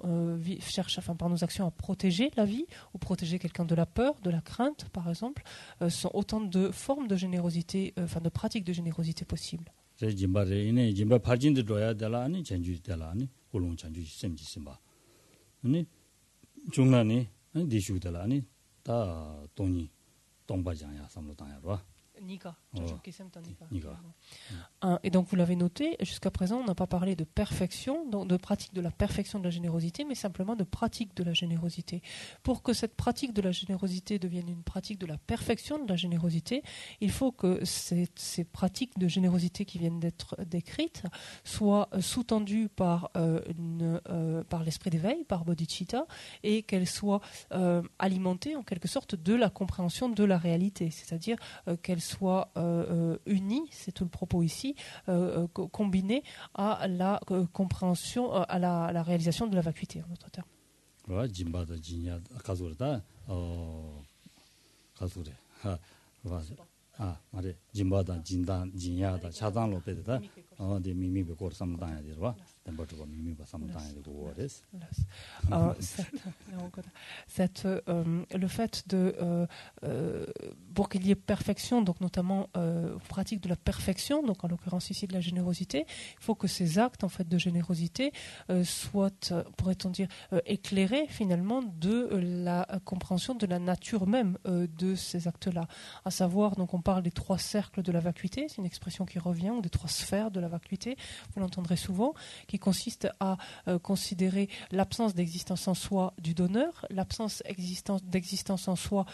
cherche, enfin, par nos actions, à protéger la vie ou protéger quelqu'un de la peur, de la crainte, par exemple. Ce sont autant de formes de générosité, enfin de pratiques de générosité possibles. 중간에 디슈들라니 다 돈이 동바장야 삼로당야로 Nika. Et donc vous l'avez noté, jusqu'à présent on n'a pas parlé de perfection, donc de pratique de la perfection de la générosité, mais simplement de pratique de la générosité. Pour que cette pratique de la générosité devienne une pratique de la perfection de la générosité, il faut que ces pratiques de générosité qui viennent d'être décrites soient sous-tendues par l'esprit d'éveil, par bodhicitta, et qu'elles soient alimentées en quelque sorte de la compréhension de la réalité, c'est-à-dire qu'elles soient unies, c'est tout le propos ici, combinées à la compréhension, à la réalisation de la vacuité, en d'autres termes. 담바도 미미 바삼다에 되고 그랬어. Le fait de pour qu'il y ait perfection, donc notamment pratique de la perfection, donc en l'occurrence ici de la générosité, il faut que ces actes en fait de générosité soient, pourrait-on dire, éclairés finalement de la compréhension de la nature même de ces actes-là. À savoir, donc on parle des 3 cercles de la vacuité, c'est une expression qui revient, ou des 3 sphères de la vacuité, vous l'entendrez souvent, qui consiste à considérer l'absence d'existence en soi du donneur, l'absence d'existence en soi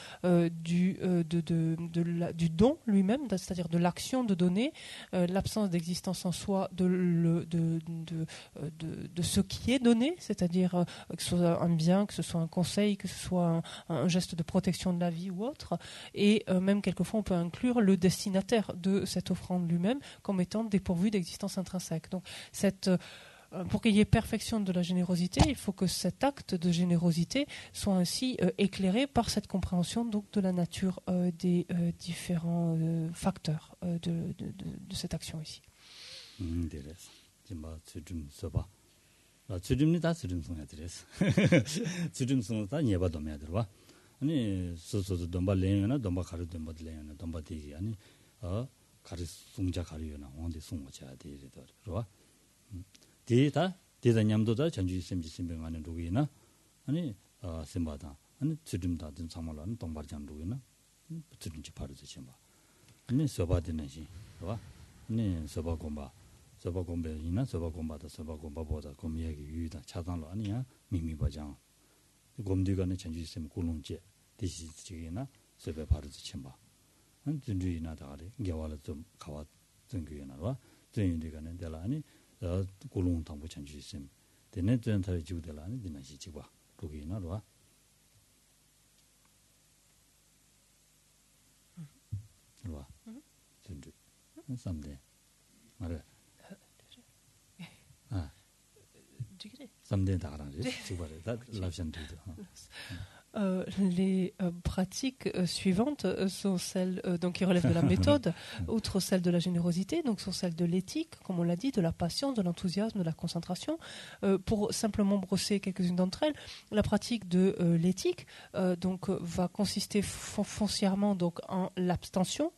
du don lui-même, c'est-à-dire de l'action de donner, l'absence d'existence en soi de ce qui est donné, c'est-à-dire que ce soit un bien, que ce soit un conseil, que ce soit un geste de protection de la vie ou autre, et même quelquefois on peut inclure le destinataire de cette offrande lui-même comme étant dépourvu d'existence intrinsèque. Donc pour qu'il y ait perfection de la générosité, il faut que cet acte de générosité soit ainsi éclairé par cette compréhension donc, de la nature des différents facteurs de cette action ici. 대다 냠도다 전주 셈지 셈뱅하는 로기나 아니 셈바다 아니 츠dim다 든 상말은 동바장 로기나 츠dim지 바르지 셈바 아니 서바드는지 봐 아니 서바곰베이나 서바곰바다 서바곰바보다 곰이야기 유다 차단로 아니야 미미바장 곰디가는 전주 셈 고롱제 디시지기나 서베 바르지 셈바 안 준주이나 다리 개와를 좀 가와 증규이나 봐 전인디가는 데라니 고롱 당부 전주 있음. 되는 전타를 지우들라는 디나시 지과. 로기나 로아. 로아. 전주. 삼대. 말해. 아. 삼대 다라지. 지과래. 다 랍션들도. Les pratiques suivantes sont celles donc qui relèvent de la méthode, outre celles de la générosité, donc sont celles de l'éthique, comme on l'a dit, de la patience, de l'enthousiasme, de la concentration. Pour simplement brosser quelques-unes d'entre elles, la pratique de l'éthique donc va consister foncièrement donc en l'abstention.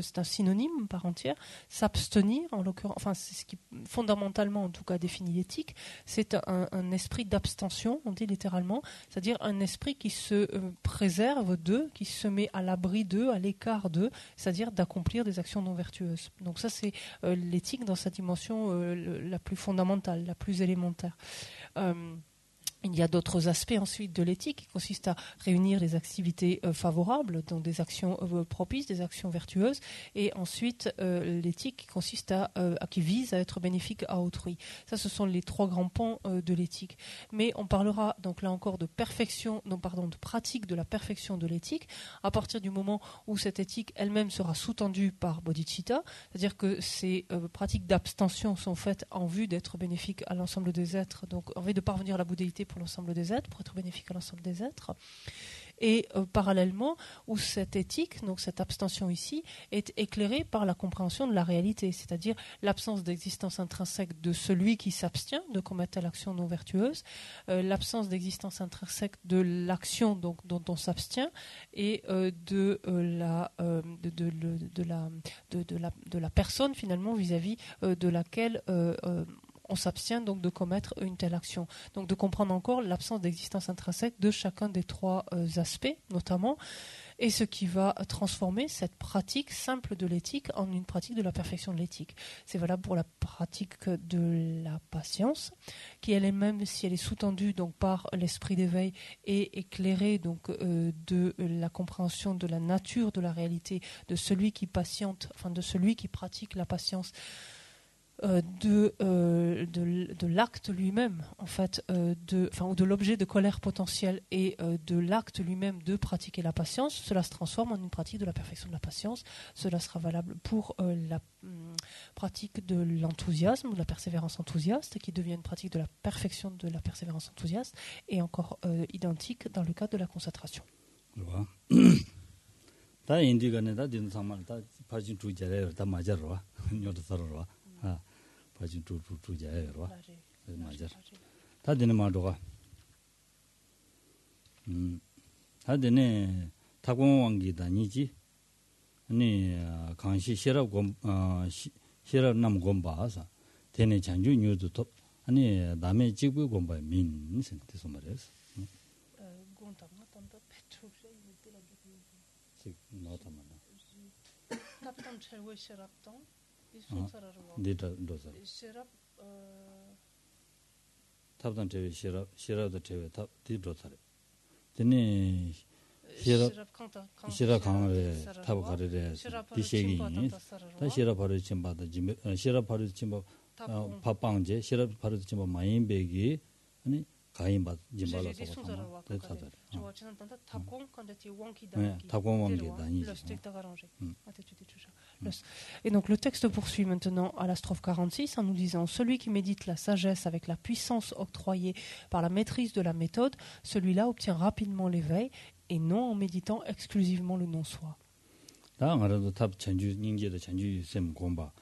C'est un synonyme par entière. S'abstenir, en l'occurrence, enfin c'est ce qui fondamentalement en tout cas définit l'éthique. C'est un esprit d'abstention, on dit littéralement, c'est-à-dire un esprit qui se préserve d'eux, qui se met à l'abri d'eux, à l'écart d'eux, c'est-à-dire d'accomplir des actions non vertueuses. Donc ça, c'est l'éthique dans sa dimension la plus fondamentale, la plus élémentaire. Il y a d'autres aspects ensuite de l'éthique qui consistent à réunir des activités favorables, donc des actions propices, des actions vertueuses, et ensuite l'éthique qui consiste qui vise à être bénéfique à autrui. Ça, ce sont les 3 grands pans de l'éthique. Mais on parlera donc là encore de de pratique de la perfection de l'éthique à partir du moment où cette éthique elle-même sera sous-tendue par bodhicitta, c'est-à-dire que ces pratiques d'abstention sont faites en vue d'être bénéfiques à l'ensemble des êtres, donc en vue de parvenir à la bouddhéité pour l'ensemble des êtres, pour être bénéfique à l'ensemble des êtres. Et parallèlement, où cette éthique, donc cette abstention ici, est éclairée par la compréhension de la réalité, c'est-à-dire l'absence d'existence intrinsèque de celui qui s'abstient de commettre telle action non vertueuse, l'absence d'existence intrinsèque de l'action dont on s'abstient, et de la personne finalement vis-à-vis de laquelle on s'abstient donc de commettre une telle action. Donc de comprendre encore l'absence d'existence intrinsèque de chacun des 3 aspects, notamment, et ce qui va transformer cette pratique simple de l'éthique en une pratique de la perfection de l'éthique. C'est valable pour la pratique de la patience, qui elle-même, si elle est sous-tendue donc par l'esprit d'éveil et éclairée donc de la compréhension de la nature de la réalité de celui qui patiente, enfin de celui qui pratique la patience, de l'acte lui-même, en fait, ou de l'objet de colère potentielle et de l'acte lui-même de pratiquer la patience, cela se transforme en une pratique de la perfection de la patience. Cela sera valable pour la pratique de l'enthousiasme, de la persévérance enthousiaste, qui devient une pratique de la perfection de la persévérance enthousiaste, et encore identique dans le cas de la concentration. 파진 뚜자야여와 맞아. 다 되는 말도가. 다 되네. 타공왕기 다니지. 아니 강시 시럽 시럽 남 곰바사. 되네 장주 뉴도 톱. 아니 남의 지구 곰바 민신 뜻서 말이었어. 곤tam나 tanto petrobje 나타만. taptan chelwe sheraptan isuntsararwa 데이터 도서. sherap 탑단 제외 시럽도 제외 탑 디도서래. 되네 시럽 강을 탑 가르래. 디셰기. 다 시럽 바로 좀 받아. 시럽 바로 좀 파빵제 시럽 바로 좀 마인베기 아니 가인 받 짐발라서 됐다들. Et donc le texte poursuit maintenant à la strophe 46 en nous disant: celui qui médite la sagesse avec la puissance octroyée par la maîtrise de la méthode, celui-là obtient rapidement l'éveil et non en méditant exclusivement le non-soi. 다 알아도 탑 전주 닝제의 전주 셈 공바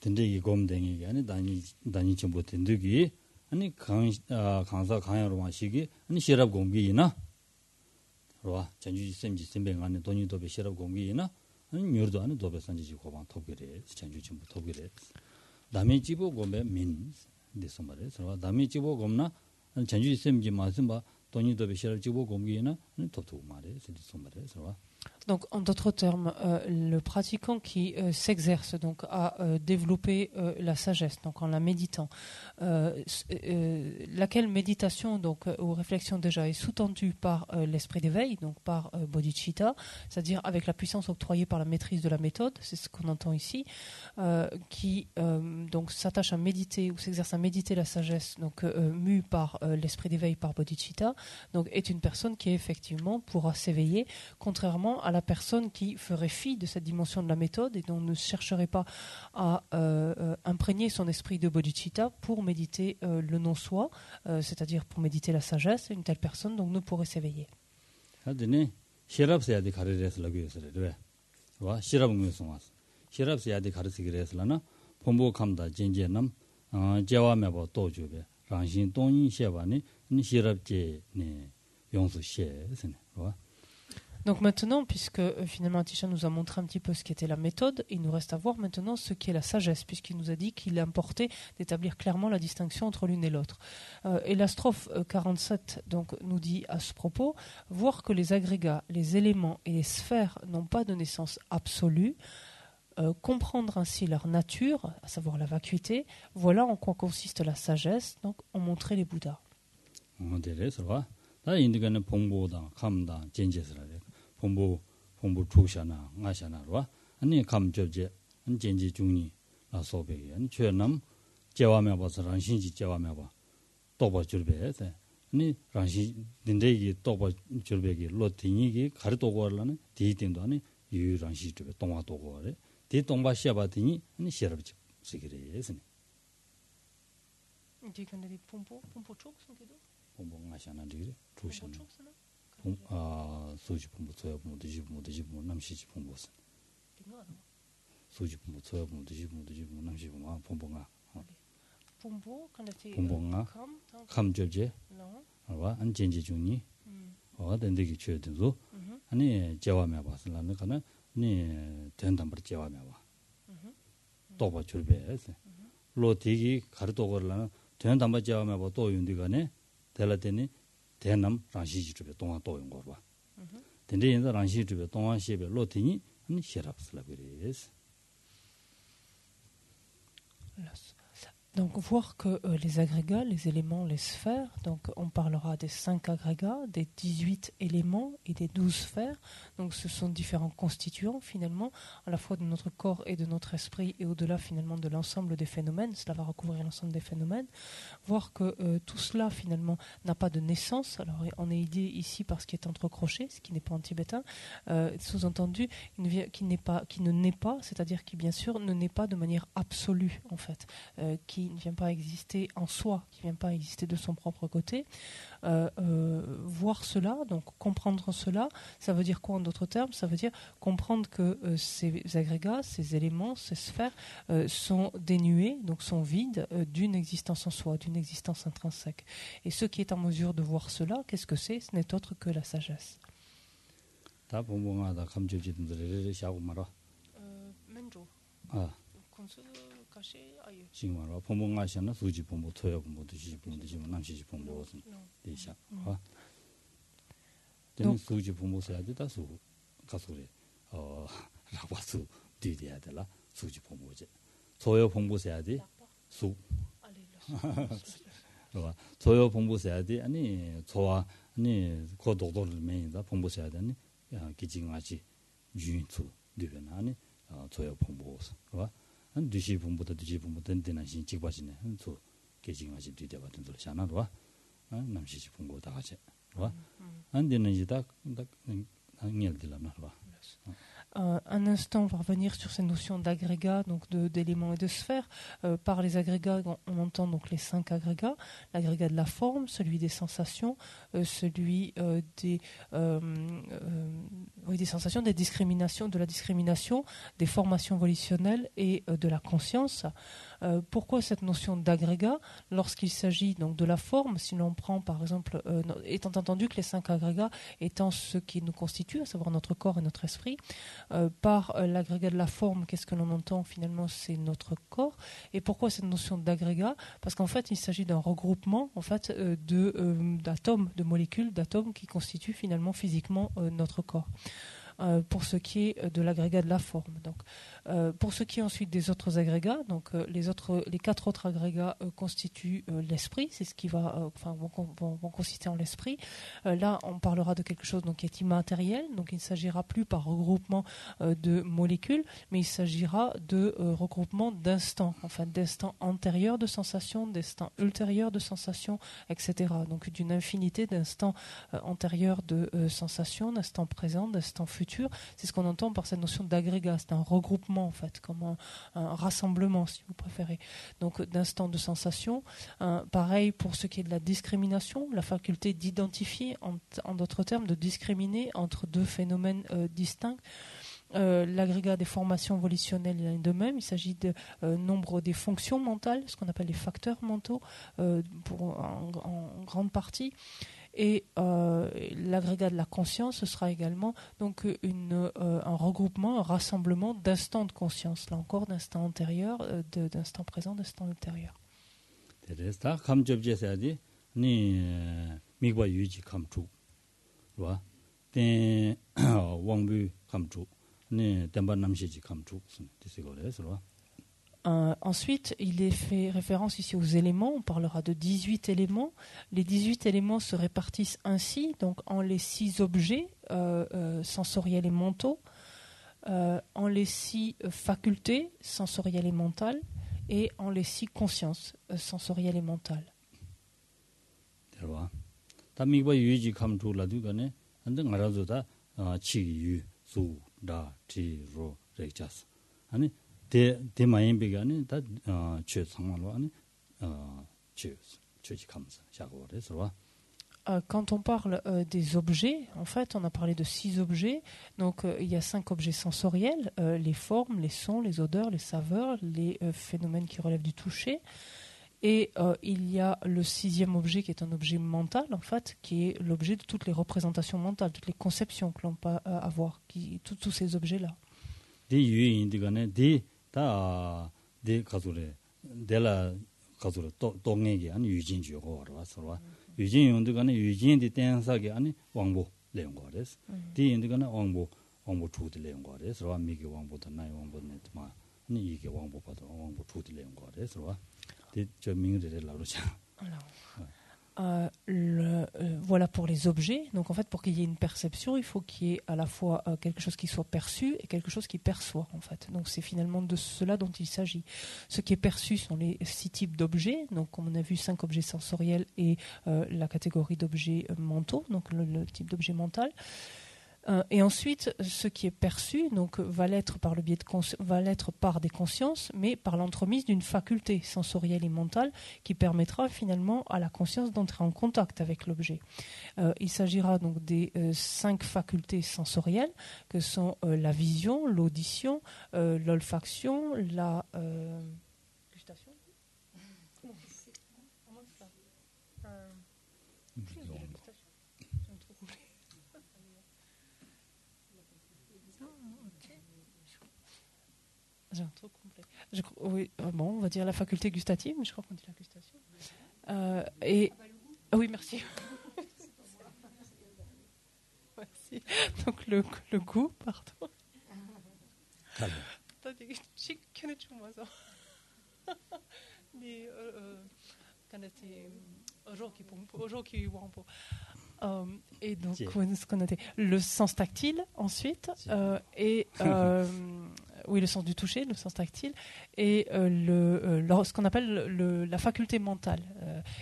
된대기 곰댕이 아니 다니 전부 된대기 아니 강사 강야로 마시기 아니 시럽 공기이나 와 전주 셈지 셈뱅 안에 돈이 도배 시럽 공기이나 아니 묘도 안에 도배 산지 고방 토기래 전주 전부 토기래 남의 집어 곰에 민 데서 말해서 남의 집어 곰나 전주 셈지 말씀 봐 돈이 도배 시럽 집어 공기이나 아니 토토 말해서 데서 말해서 Donc, en d'autres termes, le pratiquant qui s'exerce donc à développer la sagesse, donc en la méditant, laquelle méditation donc ou réflexion déjà est sous-tendue par l'esprit d'éveil, donc par bodhicitta, c'est-à-dire avec la puissance octroyée par la maîtrise de la méthode, c'est ce qu'on entend ici, qui donc s'attache à méditer ou s'exerce à méditer la sagesse, donc mue par l'esprit d'éveil par bodhicitta, donc est une personne qui effectivement pourra s'éveiller, contrairement à la personne qui ferait fi de cette dimension de la méthode et dont ne chercherait pas à imprégner son esprit de bodhicitta pour méditer le non-soi, c'est-à-dire pour méditer la sagesse. Une telle personne donc ne pourrait s'éveiller. Donc maintenant, puisque finalement Atisha nous a montré un petit peu ce qu'était la méthode, il nous reste à voir maintenant ce qu'est la sagesse, puisqu'il nous a dit qu'il importait d'établir clairement la distinction entre l'une et l'autre. Et la strophe 47 donc, nous dit à ce propos, voir que les agrégats, les éléments et les sphères n'ont pas de naissance absolue, comprendre ainsi leur nature, à savoir la vacuité, voilà en quoi consiste la sagesse, donc ont montré les Bouddhas. 봉부 투샤나 나샤나와 아니 감접제 안젠지 중니 나소베 아니 최남 제와메 봐서 란신지 제와메 봐 또봐 줄베세 아니 란신 딘데기 또봐 줄베기 로팅이기 가르도고 하려는 디딩도 아니 유란시 줄베 동화도고 하래 디 동바시아 바더니 아니 시럽지 시기래스니 디간데 폼포 쪽 성게도 봉부 나샤나 디리 투샤나 소지 공부 저야 공부 되지 남시지 공부스 소지 공부 저야 공부 되지 남시 공부 봉봉아 봉봉아 감접제 와 안전지 중니 된데기 쳐든소 아니 제와메 봤을라는 거는 네 된담버 제와메 와 또봐 줄베스 로디기 가르도 걸라는 된담버 제와메 봐또 윤디가네 될라더니 대남 랑시지주베 동안 또인 거 봐. 근데 인자 랑시지주베 동안 시베 로팅이 아니 시랍슬라베레스. Donc voir que les agrégats, les éléments, les sphères, donc on parlera des 5 agrégats, des 18 éléments et des 12 sphères. Donc ce sont différents constituants finalement, à la fois de notre corps et de notre esprit et au-delà finalement de l'ensemble des phénomènes. Cela va recouvrir l'ensemble des phénomènes. Voir que tout cela finalement n'a pas de naissance. Alors on est aidé ici par ce qui est entrecroché, ce qui n'est pas en tibétain. Sous-entendu, qui ne naît pas, c'est-à-dire qui bien sûr ne naît pas de manière absolue en fait, qui qui ne vient pas exister en soi, qui ne vient pas exister de son propre côté. Voir cela, donc comprendre cela, ça veut dire quoi en d'autres termes? Ça veut dire comprendre que ces agrégats, ces éléments, ces sphères sont dénués, donc sont vides d'une existence en soi, d'une existence intrinsèque. Et ce qui est en mesure de voir cela, qu'est-ce que c'est? Ce n'est autre que la sagesse. Menjo. 싱마로 봉봉아시나 수지 봉보 토여 봉보도 지 봉도 지 남시 봉보 대샤 와 되는 수지 봉보 써야 되다 수 가소리 라바수 뒤돼야 되라 수지 봉보지 토여 봉보 써야 돼수 토여 봉보 써야 돼 아니 토와 아니 고도도를 매다 봉보 써야 되니 기징아지 유인투 되변 아니 토여 봉보 와 두시 분보다 두시 분보다 된다는 직바지네. 또 계징하지 뒤대 같은 소리 하나로 남시지 분고 다 같이. 와. 안 되는 이다 당열들라나 와. Un instant, on va revenir sur ces notions d'agrégats, donc d'éléments et de sphères. Par les agrégats, on entend donc les 5 agrégats, l'agrégat de la forme, celui des sensations, celui des sensations, des discriminations, de la discrimination, des formations volitionnelles et de la conscience. Pourquoi cette notion d'agrégat? Lorsqu'il s'agit donc de la forme, si l'on prend par exemple, étant entendu que les 5 agrégats étant ce qui nous constitue, à savoir notre corps et notre esprit, par l'agrégat de la forme, qu'est-ce que l'on entend finalement? C'est notre corps. Et pourquoi cette notion d'agrégat? Parce qu'en fait, il s'agit d'un regroupement en fait, d'atomes, de molécules, d'atomes qui constituent finalement physiquement notre corps. Pour ce qui est de l'agrégat de la forme. Donc, pour ce qui est ensuite des autres agrégats, donc les 4 autres agrégats constituent l'esprit, c'est ce qui vont consister en l'esprit. Là, on parlera de quelque chose donc, qui est immatériel, donc il ne s'agira plus par regroupement de molécules, mais il s'agira de regroupement d'instants, enfin d'instants antérieurs de sensations, d'instants ultérieurs de sensations, etc. Donc d'une infinité d'instants antérieurs de sensations, d'instants présents, d'instants futurs. C'est ce qu'on entend par cette notion d'agrégat, c'est un regroupement en fait, comme un rassemblement si vous préférez. Donc d'instants de sensation. Pareil pour ce qui est de la discrimination, la faculté d'identifier, en d'autres termes, de discriminer entre 2 phénomènes distincts. L'agrégat des formations volitionnelles il en est de même. Il s'agit de nombre des fonctions mentales, ce qu'on appelle les facteurs mentaux, en grande partie. Et l'agrégat de la conscience, ce sera également donc un regroupement, un rassemblement d'instants de conscience, là encore d'instants antérieurs, d'instants présents, d'instants ultérieurs. 그래서 감접제사디 니 미과 유지 감주 와 때 왕부 감주 니 덴바 남시지 감주 되세거래서 Ensuite, il est fait référence ici aux éléments. On parlera de 18 éléments. Les 18 éléments se répartissent ainsi, donc en les 6 objets sensoriels et mentaux, en les 6 facultés sensorielles et mentales, et en les 6 consciences sensorielles et mentales. 담미바 유지 감주라도 간에 안등 알아서다 치유 수다 지로 레자스 아니 대마인비가 아니 다 최상만로 아니 최지 감사 샤고래서 Quand on parle des objets, en fait, on a parlé de 6 objets. Donc, il y a 5 objets sensoriels, les formes, les sons, les odeurs, les saveurs, les phénomènes qui relèvent du toucher. Et il y a le 6e objet qui est un objet mental, en fait, qui est l'objet de toutes les représentations mentales, toutes les conceptions que l'on peut avoir, tous ces objets-là. Des yuindigane, des 가수래 내가 가수래 동행이 아니 유진주고 알아서 유진 용도가네 유진의 댄사게 아니 왕보 내용거래서 디인도가네 왕보 주들 내용거래서 와 미기 왕보다 나이 왕보네 마 아니 이게 왕보보다 왕보 주들 내용거래서 저 민들의 라로자 voilà pour les objets. Donc en fait, pour qu'il y ait une perception, il faut qu'il y ait à la fois quelque chose qui soit perçu et quelque chose qui perçoit en fait. Donc c'est finalement de cela dont il s'agit. Ce qui est perçu sont les 6 types d'objets. Donc comme on a vu 5 objets sensoriels et la catégorie d'objets mentaux, donc le type d'objet mental. Et ensuite, ce qui est perçu donc, va l'être par le biais va l'être par des consciences, mais par l'entremise d'une faculté sensorielle et mentale qui permettra finalement à la conscience d'entrer en contact avec l'objet. Il s'agira donc des 5 facultés sensorielles que sont la vision, l'audition, l'olfaction, la gustation. J'ai un truc complet. Oui, bon, on va dire la faculté gustative, mais je crois qu'on dit la gustation. Oui, merci. Merci. Donc le goût, pardon. Et donc, ce qu'on a dit, le sens tactile ensuite, oui, le sens du toucher, le sens tactile, et ce qu'on appelle la faculté mentale.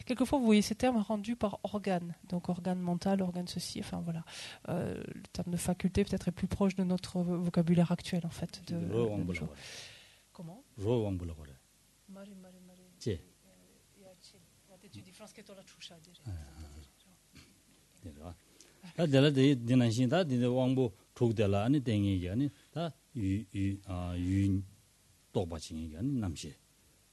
Quelquefois, vous voyez ces termes rendus par organe, donc organe mental, organe ceci, enfin voilà. Le terme de faculté peut-être est plus proche de notre vocabulaire actuel en fait. Comment? 다들 디나신다 디네 왕보 족들라 아니 땡이게 아니 다 유인 똑바칭이게 아니 남시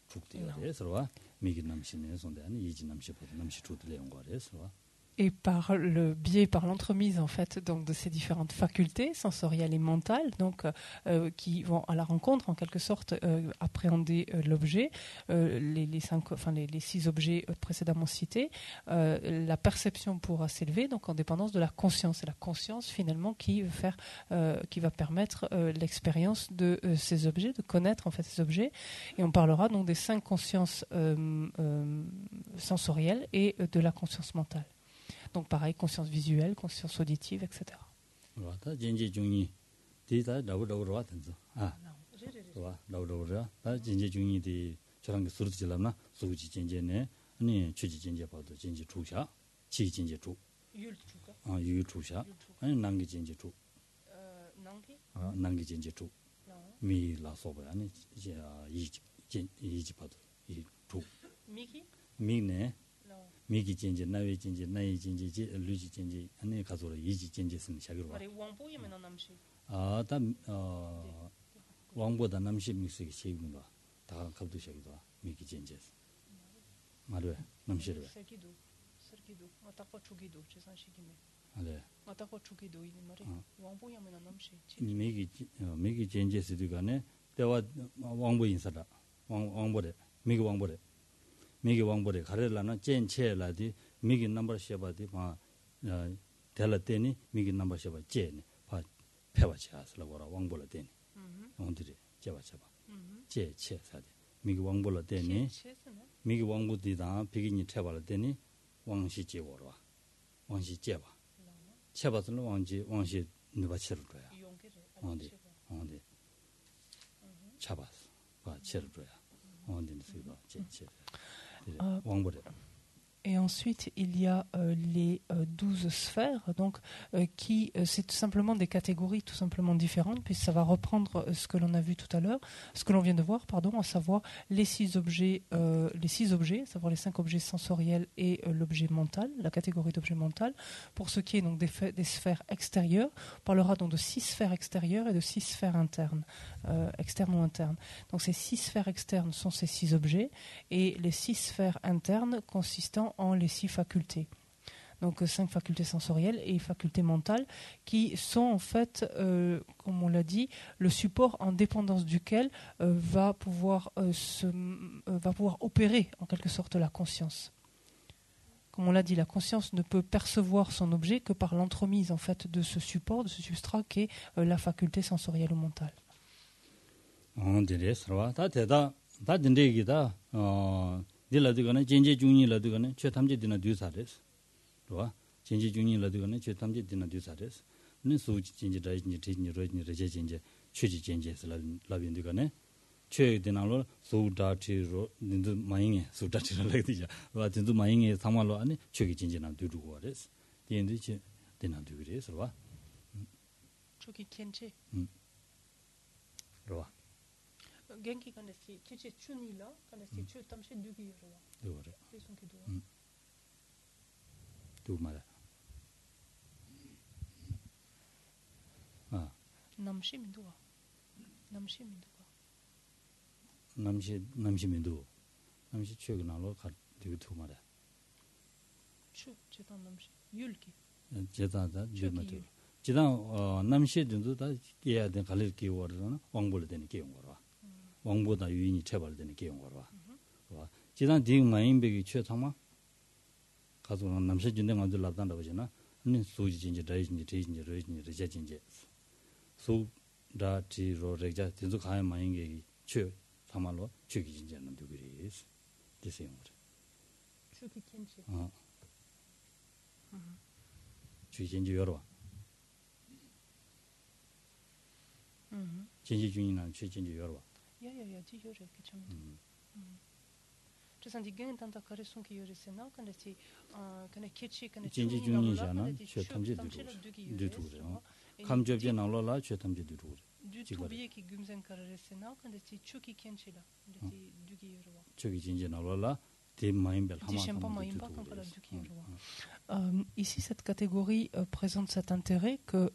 족들이야 그래서 미기 남시네 손대 아니 이지 남시보다 남시 족들이 온 거래서 et par le biais, par l'entremise en fait donc de ces différentes facultés sensorielles et mentales, donc qui vont à la rencontre en quelque sorte appréhender l'objet, les 6 objets précédemment cités, la perception pourra s'élever donc en dépendance de la conscience. C'est la conscience finalement qui va permettre l'expérience de ces objets, de connaître en fait ces objets, et on parlera donc des 5 consciences sensorielles et de la conscience mentale. Donc pareil, conscience visuelle, conscience auditive, etc. 미기 진지 나위 진지 나이 진지 루지 진지 안에 가서로 이지 진지 쓰는 샤기로 봐. 아다 왕보다 남시 믹스기 세군가 다 갑도 샤기도 미기 진지. 말왜 남시를. 설기도 아타고 추기도 제산시기네. 알레. 아타고 추기도 이 말이 왕보야면 남시. 미기 진지 쓰디가네 대와 왕보 인사다. 왕보래. 미기 왕보래. 미기 왕보래 가르라는 젠체라디 미기 넘버 셔바디 마 델라테니 미기 넘버 셔바 제니 파 페바치아스라고라 왕보라 데니 온들이 제바쳐봐 제체사디 미기 왕보라 데니 미기 왕보디다 비기니 태발라 데니 왕시 제고라 왕시 제바 제바스는 왕시 누가 치를 거야 온디 차바스 봐 치를 거야 온디는 쓰고 제체 Et ensuite, il y a les 12 sphères, donc, qui, c'est tout simplement des catégories tout simplement différentes, puis ça va reprendre ce que l'on a vu tout à l'heure, ce que l'on vient de voir, pardon, à savoir les 6 objets, à savoir les 5 objets sensoriels et l'objet mental, la catégorie d'objet mental. Pour ce qui est donc des sphères extérieures, on parlera donc de 6 sphères extérieures et de 6 sphères internes, externes ou internes. Donc ces 6 sphères externes sont ces 6 objets, et les 6 sphères internes consistant en les 6 facultés. Donc 5 facultés sensorielles et facultés mentales qui sont en fait, comme on l'a dit, le support en dépendance duquel va pouvoir opérer en quelque sorte la conscience. Comme on l'a dit, la conscience ne peut percevoir son objet que par l'entremise en fait de ce support, de ce substrat qui est la faculté sensorielle ou mentale. 딜라드가네 진제 중이라드가네 최탐제 디나 뒤사레스 좋아 진제 중이라드가네 최탐제 디나 뒤사레스 네 소지 진제 다이니 티니 로니 레제 진제 최지 진제스 라빈드가네 최디나로 소다티로 닌도 마잉에 소다티로 라이디자 와 딘도 마잉에 사말로 아니 최기 진제나 두두고레스 디엔디 체 디나 두그레스 와 초기 켄체. 그러와. genki kanesti chiche chunila kanesti chu tamshi dugi yorwa 그래. 그래서 기도 두 말아. 아, 남시 민두가 남시 민두가 남시민도. 남시 최근으로 가 되게 두 말아. 추 제단 남시 율기 제다다 제마도. 지단 남시든도 다 해야 된 갈릴 기워르는 왕불 되는 기용 거라. 왕보다 유인이 체벌되는 기용 거라. 와. 지단 딩 마인백이 최상마 가족은 남시 진행 안 들라단다 보잖아. 니 소지 진지 레진지 레진지 소다지로 레자 진도 가야 마인게 최 상말로 최기 진지는 누구리 되세요. 추기 켄치 최진지 여러 진지 중이나 최진지 여러 야야야 지요래 그참 저산지 gentan ta kareson ki yore sena kanesti kana kechi kana 진지 중이잖아. 최탐지 두두죠. 감접제 나올라 최탐지 두두. du toubier qui gumzen karare sena kanesti chuki kenchila kanesti dugi yorwa 저기 진지 나올라 대마인벨 Ici, cette catégorie présente cet intérêt que,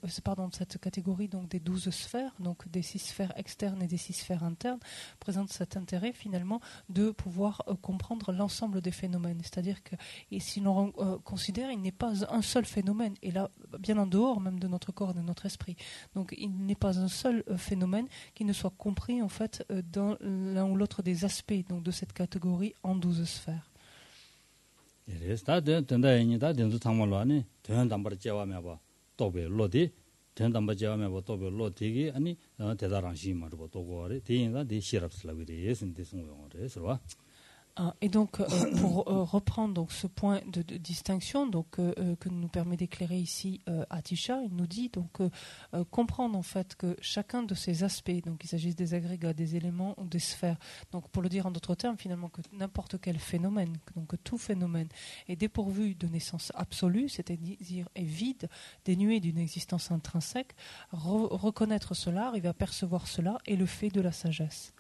cette catégorie donc des 12 sphères, donc des 6 sphères externes et des 6 sphères internes, présente cet intérêt finalement de pouvoir comprendre l'ensemble des phénomènes. C'est-à-dire que et si l'on considère, il n'est pas un seul phénomène, et là, bien en dehors même de notre corps et de notre esprit. Donc, il n'est pas un seul phénomène qui ne soit compris en fait dans l'un ou l'autre des aspects donc de cette catégorie en 12 sphères. 이래서 다 된다니 다 된도 상말로 아니 된 담바를 제와면 봐 또베 로디 된 담바 제와면 봐 또베 로디기 아니 대다랑 시마로 또고래 대인가 대 시랍슬라비리 예선데 송용어래 서와 Et donc, pour reprendre donc, ce point de distinction donc, que nous permet d'éclairer ici Atisha, il nous dit donc comprendre en fait que chacun de ces aspects, donc il s'agisse des agrégats, des éléments ou des sphères, donc pour le dire en d'autres termes, finalement que n'importe quel phénomène, donc que tout phénomène est dépourvu de naissance absolue, c'est-à-dire est vide, dénué d'une existence intrinsèque, reconnaître cela, arriver à percevoir cela est le fait de la sagesse.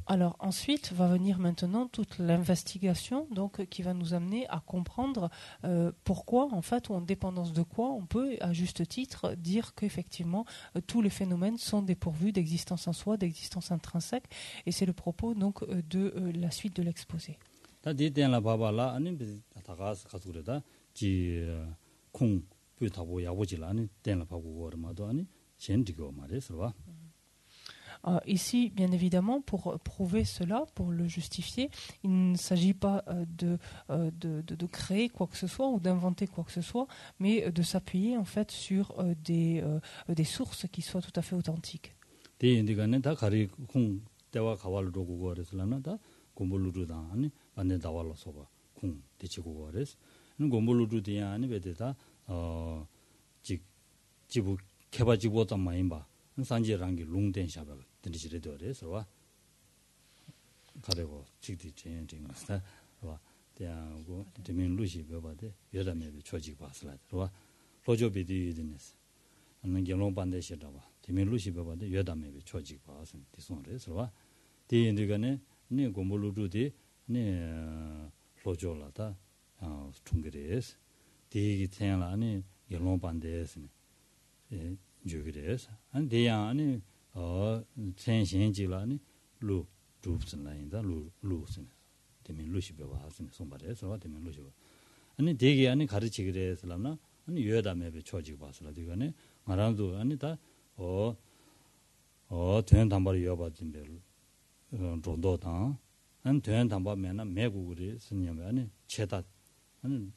Alors ensuite va venir maintenant toute l'investigation donc qui va nous amener à comprendre pourquoi en fait ou en dépendance de quoi on peut à juste titre dire qu'effectivement tous les phénomènes sont dépourvus d'existence en soi, d'existence intrinsèque, et c'est le propos donc de la suite de l'exposé. Ici, bien évidemment, pour prouver cela, pour le justifier, il ne s'agit pas de créer quoi que ce soit ou d'inventer quoi que ce soit, mais de s'appuyer en fait sur des sources qui soient tout à fait authentiques. 지부 개바지보다 많이 봐. 산지랑기 롱된 샤바 드리지레도래 서와 가려고 직디 진행되는 와 대하고 되면 루시 배워봐대 여담에 초직 봤을라 와 로조비디드네스 안는 경로반대 시다와 되면 루시 배워봐대 여담에 초직 봤은 디송래 서와 디인들간에 네 공부루두디 네 로조라다 중그레스 디기 태양라니 경로반대스네 예 주그레스 안 대야니 천신지라니 루 두브스나인다 루루스네 되면 루시베와 하스네 손바레서 되면 루시베 아니 대기 아니 가르치기래서라나 아니 여담에 초지고 봤으라 되거네 말한도 아니 다 된 담바를 여봐진데 정도다 안 된 담바면은 매국으로 쓰냐면 아니 체다 아니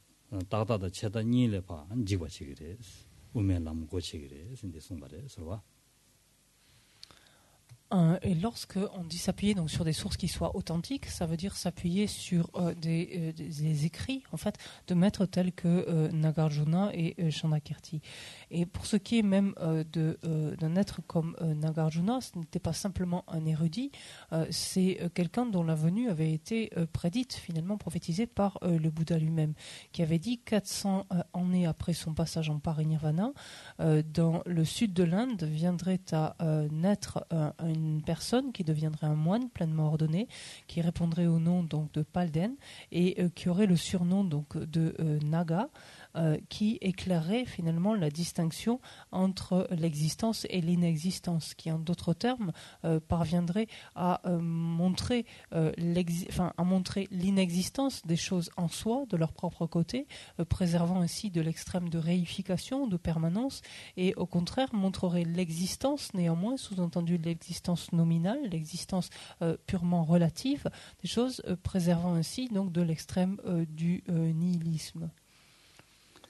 다다다 체다 니래 봐안 지고치기래 우면남 고치기래 신데 송바래 서와 Et lorsque on dit s'appuyer donc sur des sources qui soient authentiques, ça veut dire s'appuyer sur des écrits en fait de maîtres tels que Nagarjuna et Chandrakirti. Et pour ce qui est même d'un être comme Nagarjuna, ce n'était pas simplement un érudit, c'est quelqu'un dont la venue avait été prédite, finalement prophétisée par le Bouddha lui-même, qui avait dit 400 années après son passage en parinirvana, dans le sud de l'Inde viendrait à naître une personne qui deviendrait un moine pleinement ordonné, qui répondrait au nom donc de Palden et qui aurait le surnom donc de Naga, qui éclairerait finalement la distinction entre l'existence et l'inexistence, qui en d'autres termes parviendrait à montrer l'inexistence des choses en soi, de leur propre côté, préservant ainsi de l'extrême de réification, de permanence, et au contraire montrerait l'existence néanmoins, sous-entendu l'existence nominale, l'existence purement relative des choses, préservant ainsi donc de l'extrême du nihilisme.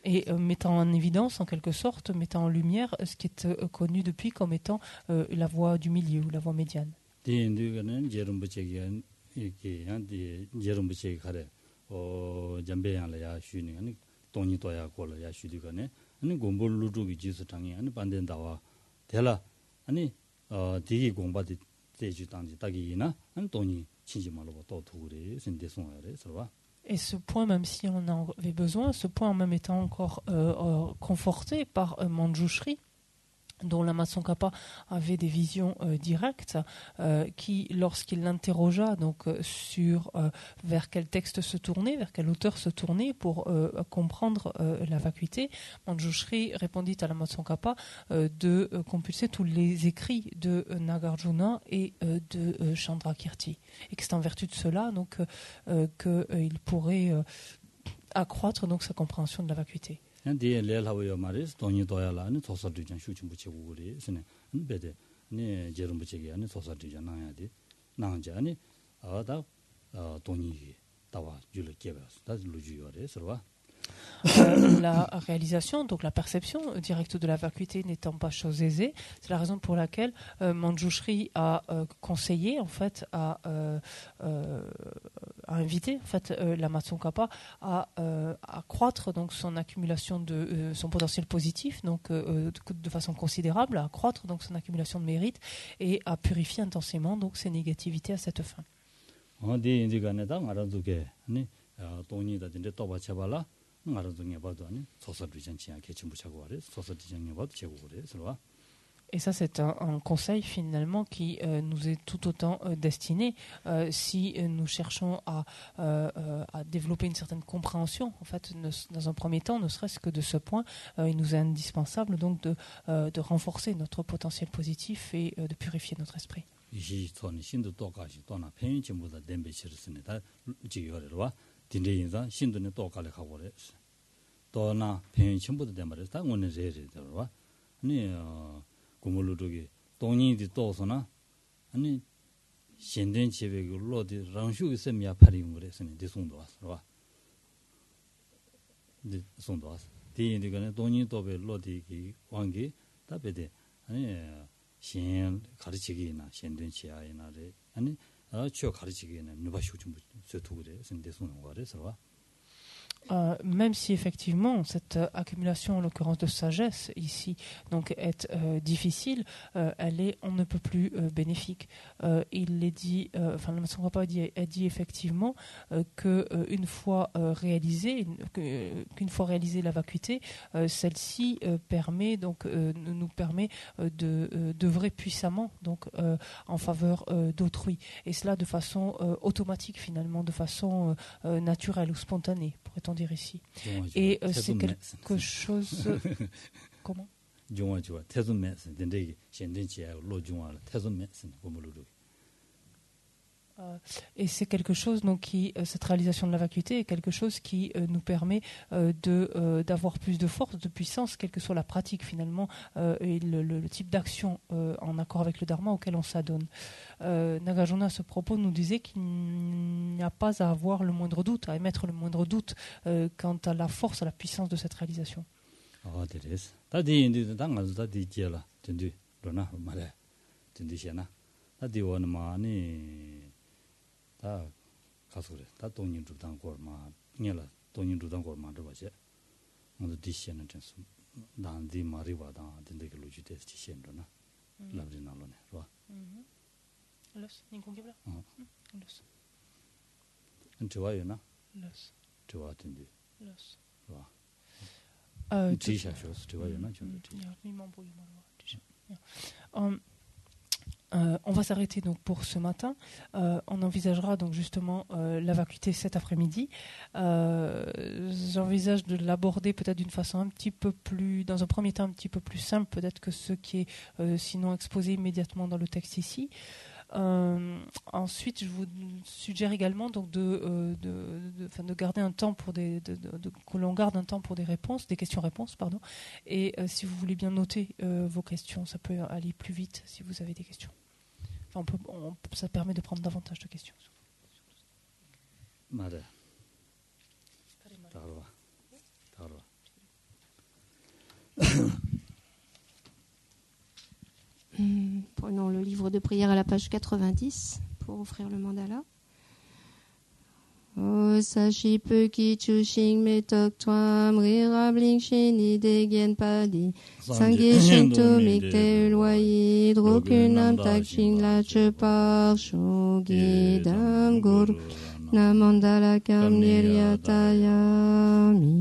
Et mettant en évidence, en quelque sorte, mettant en lumière ce qui est connu depuis comme étant la voie du milieu ou la voie médiane. Et ce point, même si on en avait besoin, ce point même étant encore conforté par Manjushri, dont Lama Tsongkhapa avait des visions directes, qui, lorsqu'il l'interrogea donc sur vers quel texte se tourner, vers quel auteur se tourner pour comprendre la vacuité, Manjushri répondit à Lama Tsongkhapa de compulser tous les écrits de Nagarjuna et de Chandrakirti, et que c'est en vertu de cela donc qu'il pourrait accroître donc sa compréhension de la vacuité. 네 레라고요 말이스 돈이 도야라는 소설들장 슈침부치고 그래. 스네. 베데. 네 제rum부치게 아니 소설들장 나야지. 나은자니 아다 돈이 다와 줄을 깨버스. 다 루주요래. 서와. La réalisation, donc la perception directe de la vacuité n'étant pas chose aisée, c'est la raison pour laquelle Manjushri a conseillé en fait à inviter en fait Lama Tsongkhapa à accroître donc son accumulation de son potentiel positif, donc de façon considérable, à accroître donc son accumulation de mérite et à purifier intensément donc ses négativités à cette fin. 어디 이제 간에다 알아두게. 아니 돈이다 진짜 또 받쳐봐라. Et ça, c'est un conseil finalement qui nous est tout autant destiné si nous cherchons à développer une certaine compréhension. En fait, dans un premier temps, ne serait-ce que de ce point, il nous est indispensable donc de renforcer notre potentiel positif et de purifier notre esprit. 딘데인자 신도는 또 갈래 가고 그래. 또나 편이 전부도 된 말이야. 딱 오늘 제대로와. 아니 고물로도기 돈이디 또서나 아니 신된 집에 그 로디 랑슈 있으면 파리용 그래서는 대송도 왔어. 네 송도 왔어. 디인디가는 돈이 또베 로디기 왕기 답에데 아니 신 가르치기나 신된 지하이나래 아니 même si effectivement cette accumulation en l'occurrence de sagesse ici donc est difficile, elle est on ne peut plus bénéfique. Il est dit, enfin le Maître Tsongkhapa a dit effectivement qu'une fois réalisée la vacuité, celle-ci nous permet d'œuvrer puissamment donc en faveur d'autrui, et cela de façon automatique finalement, de façon naturelle ou spontanée, pourrait-on dire ici. Et c'est quelque chose... Comment ? Et c'est quelque chose donc qui cette réalisation de la vacuité est quelque chose qui nous permet d'avoir plus de force, de puissance, quelle que soit la pratique finalement et le type d'action en accord avec le dharma auquel on s'adonne. Nagarjuna à ce propos nous disait qu'il n'y a pas à avoir le moindre doute, à émettre le moindre doute quant à la force, à la puissance de cette réalisation. diwan ma ni ta kasure ta tongin du dang gor ma ngela tongin du dang gor ma de ba je mo di shen na chen su dan di ma ri ba da den de lu ju de ti shen do na la ri na lo ne ro los ni con kibla los en tu wa yo na los tu wa tin di los ro tu ji sha shu tu wa yo na ju ya mi m'embrouille mal on va s'arrêter donc pour ce matin. On envisagera donc justement la vacuité cet après-midi. J'envisage de l'aborder peut-être d'une façon un petit peu plus, dans un premier temps un petit peu plus simple peut-être que ce qui est sinon exposé immédiatement dans le texte ici. Ensuite, je vous suggère également donc de garder un temps pour que l'on garde un temps pour des réponses, des questions-réponses, pardon. Et si vous voulez bien noter vos questions, ça peut aller plus vite si vous avez des questions. Enfin, ça permet de prendre davantage de questions. Mare. Prenons le livre de prière à la page 90 pour offrir le mandala. O sashi pe ki chushing me tok toam rira bling sheni de gen padi sangi shinto mikte ulwayi drokunam tak shing la chepar shogi dam guru namandala kam niriatayami.